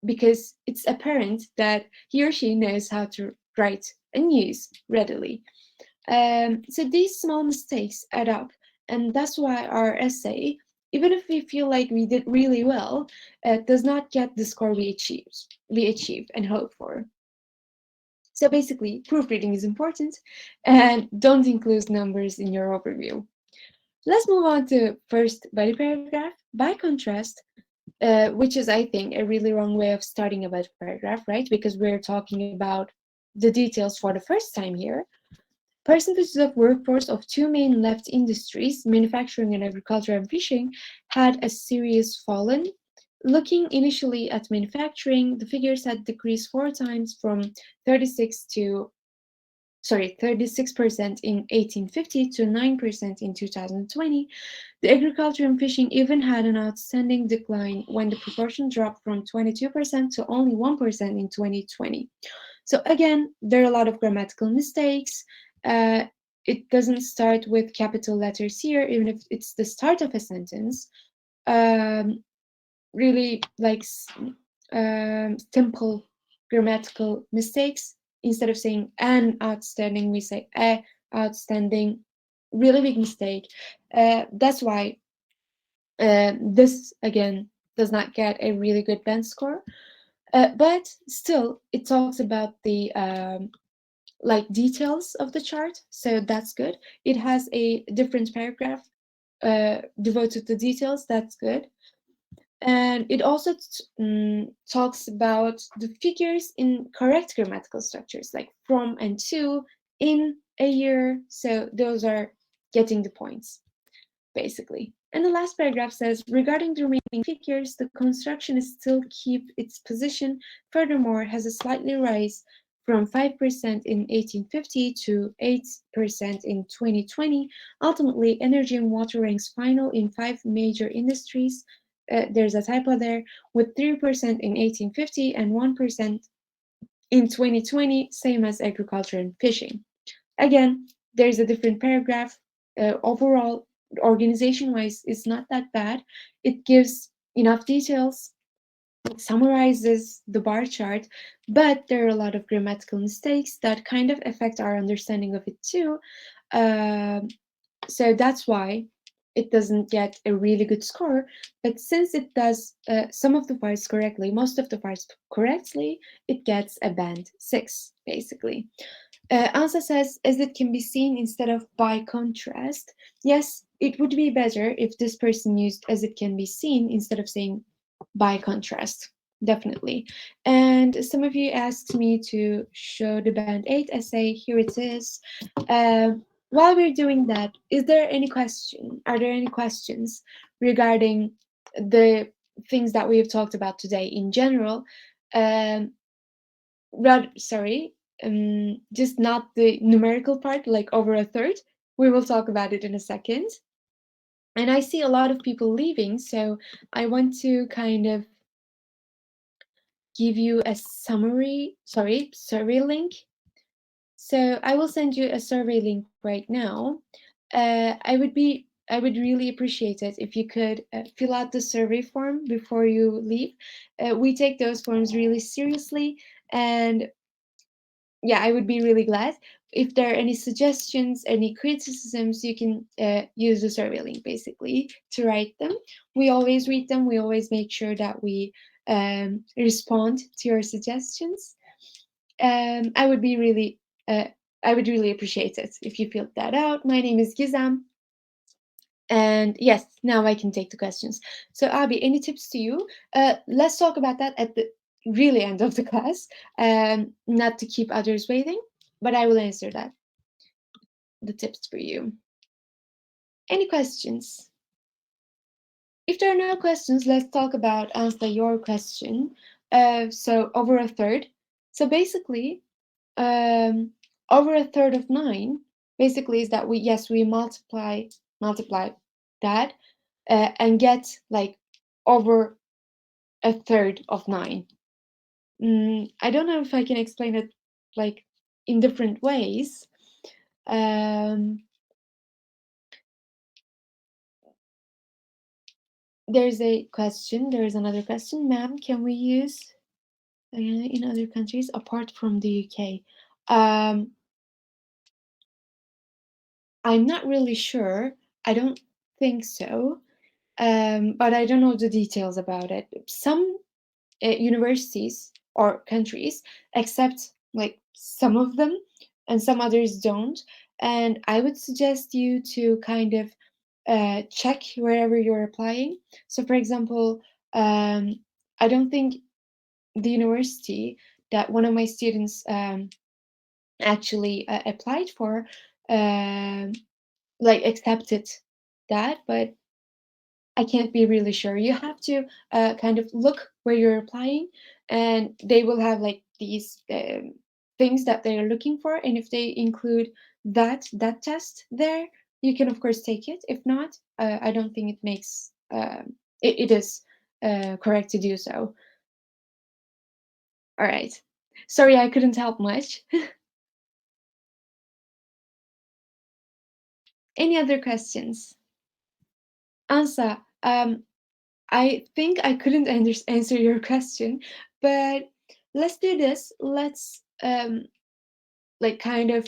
because it's apparent that he or she knows how to write and use readily. So these small mistakes add up, and that's why our essay, even if we feel like we did really well, does not get the score we achieve and hope for. So basically, proofreading is important, and don't include numbers in your overview. Let's move on to first body paragraph. By contrast, which is, I think, a really wrong way of starting a body paragraph, right? Because we're talking about the details for the first time here. Percentages of workforce of two main left industries, manufacturing and agriculture and fishing, had a serious fallen. Looking initially at manufacturing, the figures had decreased 4 times from 36% in 1850 to 9% in 2020. The agriculture and fishing even had an outstanding decline when the proportion dropped from 22% to only 1% in 2020. So again, there are a lot of grammatical mistakes. It doesn't start with capital letters here, even if it's the start of a sentence. Really like simple grammatical mistakes. Instead of saying an outstanding, we say a outstanding. Really big mistake. That's why this again does not get a really good band score. But still, it talks about the like details of the chart, so that's good. It has a different paragraph devoted to details. That's good. And it also talks about the figures in correct grammatical structures, like from and to, in, a year. So those are getting the points, basically. And the last paragraph says, regarding the remaining figures, the construction is still keep its position. Furthermore, has a slightly rise from 5% in 1850 to 8% in 2020. Ultimately, energy and water ranks final in 5 major industries. There's a typo there, with 3% in 1850 and 1% in 2020, same as agriculture and fishing. Again, there's a different paragraph. Overall, organization-wise, it's not that bad. It gives enough details. It summarizes the bar chart, but there are a lot of grammatical mistakes that kind of affect our understanding of it too. So that's why it doesn't get a really good score. But since it does some of the parts correctly, most of the parts correctly, it gets a band 6, basically. Ansa says, as it can be seen instead of by contrast. Yes, it would be better if this person used as it can be seen instead of saying by contrast. Definitely. And some of you asked me to show the band 8 essay. Here it is. While we're doing that, is there any question? Are there any questions regarding the things that we have talked about today in general? Sorry, just not the numerical part, like over a third. We will talk about it in a second. And I see a lot of people leaving, so I want to kind of give you a survey link. So I will send you a survey link right now. I would really appreciate it if you could fill out the survey form before you leave. We take those forms really seriously, and yeah, I would be really glad. If there are any suggestions, any criticisms, you can use the survey link basically to write them. We always read them. We always make sure that we respond to your suggestions. I would be really, I would really appreciate it if you filled that out. My name is Gizem. And yes, now I can take the questions. So Abi, any tips to you? Let's talk about that at the really end of the class, not to keep others waiting, but I will answer that, the tips for you. Any questions? If there are no questions, let's talk about answer your question. So over a third. So basically, over a third of 9 basically is that we multiply that and get like over a third of 9. I don't know if I can explain it like in different ways. There's a question. There is another question, ma'am. Can we use in other countries apart from the UK? I'm not really sure. I don't think so. But I don't know the details about it. Some universities or countries accept like some of them, and some others don't. And I would suggest you to kind of check wherever you're applying. So, for example, I don't think the university that one of my students actually applied for um like accepted that, but I can't be really sure. You have to kind of look where you're applying, and they will have like these things that they are looking for. And if they include that test there, you can of course take it. If not, I don't think it makes it is correct to do so. All right. Sorry, I couldn't help much. Any other questions? Ansa, I think I couldn't answer your question, but let's do this. Let's like kind of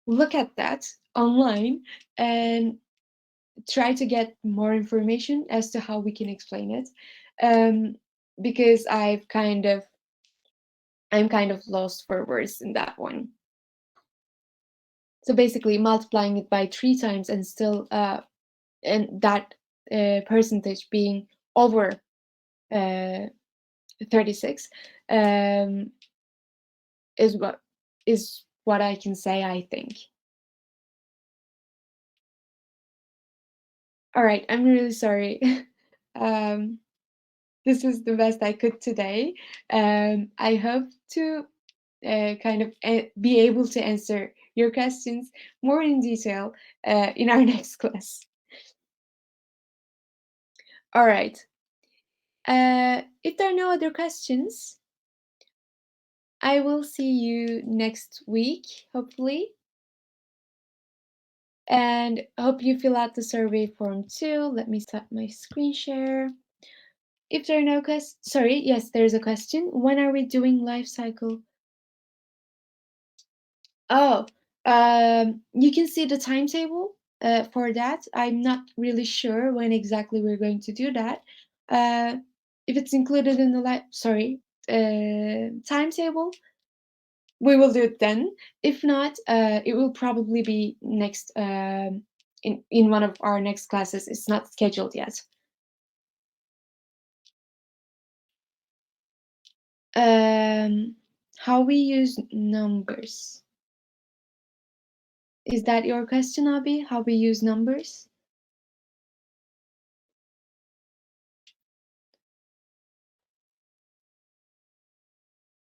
look at that online and try to get more information as to how we can explain it. Um, because I'm kind of lost for words in that one. So basically multiplying it by 3 times and still and that percentage being over 36 um, is what I can say, I think. All right, I'm really sorry. um, this is the best I could today. I hope to kind of be able to answer your questions more in detail in our next class. All right. If there are no other questions, I will see you next week, hopefully. And hope you fill out the survey form too. Let me stop my screen share. If there are no questions, sorry, yes, there's a question. When are we doing life cycle? Oh, you can see the timetable for that. I'm not really sure when exactly we're going to do that. Uh, if it's included in the timetable, we will do it then. If not, it will probably be next in one of our next classes. It's not scheduled yet. How we use numbers. Is that your question, Abi? How we use numbers?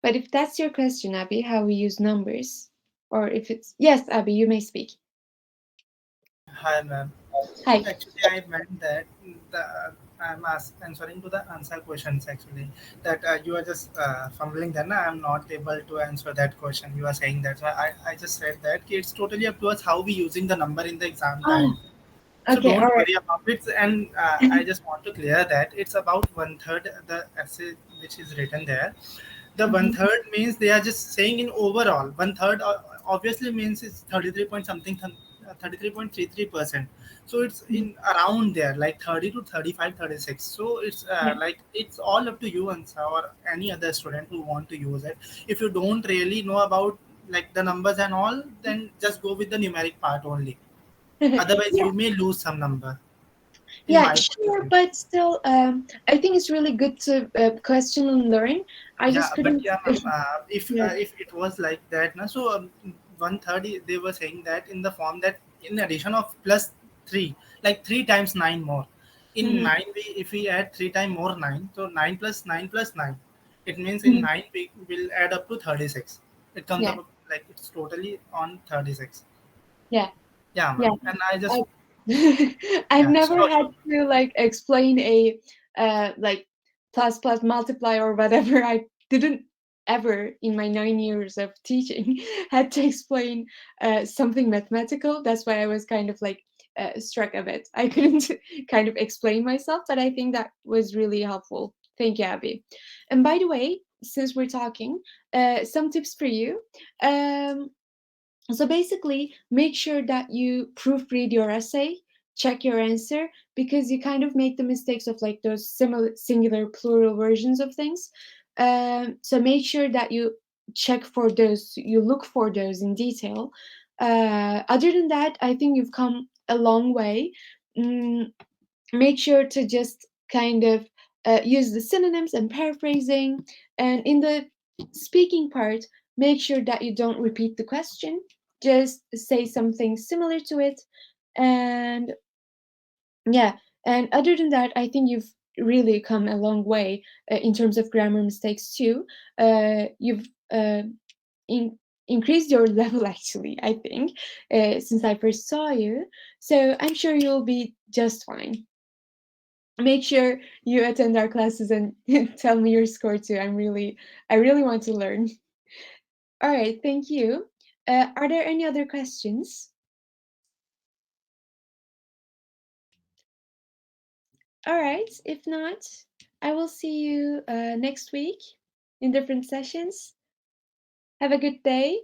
But if that's your question, Abby, how we use numbers, or if it's yes, Abby, you may speak. Hi, ma'am. Hi. Actually, I meant that answering to the answer questions actually that you are just fumbling. Then I am not able to answer that question. You are saying that. So I just said that it's totally up to us how we using the number in the exam Oh, time. So okay, all don't right. worry about it. And I just want to clear that it's about one third the essay which is written there. The one Mhm. third means they are just saying in overall. One third obviously means it's 33 point something, 33.33%. So it's in around there, like 30 to 35, 36. So it's Yeah. like it's all up to you and or any other student who want to use it. If you don't really know about like the numbers and all, then just go with the numeric part only. Otherwise, Yeah, you may lose some number, in yeah, my point of sure, view. but still, I think it's really good to question and learn. I Yeah, just but couldn't. yeah, ma'am, Yeah. if it was like that, na, so one third they were saying that in the form that in addition of plus three, like three times nine more. In Mhm, nine, we if we add three times more nine, so nine plus nine, it means in mhm, nine we will add up to 36. It comes yeah, up like it's totally on 36. yeah, Yeah, yeah. ma'am, and I just I've yeah, never sorry, had ma'am. to like explain a like plus multiply or whatever. I didn't ever in my 9 years of teaching had to explain something mathematical. That's why I was kind of like struck a bit. I couldn't kind of explain myself, but I think that was really helpful. Thank you, Abby. And by the way, since we're talking, some tips for you. Um, so basically, make sure that you proofread your essay, check your answer, because you kind of make the mistakes of like those similar singular plural versions of things. So make sure that you check for those, you look for those in detail. Other than that, I think you've come a long way. Mm, Make sure to just kind of use the synonyms and paraphrasing. And in the speaking part, make sure that you don't repeat the question, just say something similar to it. And yeah, and other than that, I think you've really come a long way in terms of grammar mistakes too. You've in, increased your level actually, I think, since I first saw you. So I'm sure you'll be just fine. Make sure you attend our classes and tell me your score too. I really want to learn. All right, thank you. Are there any other questions? All right, if not, I will see you next week in different sessions. Have a good day.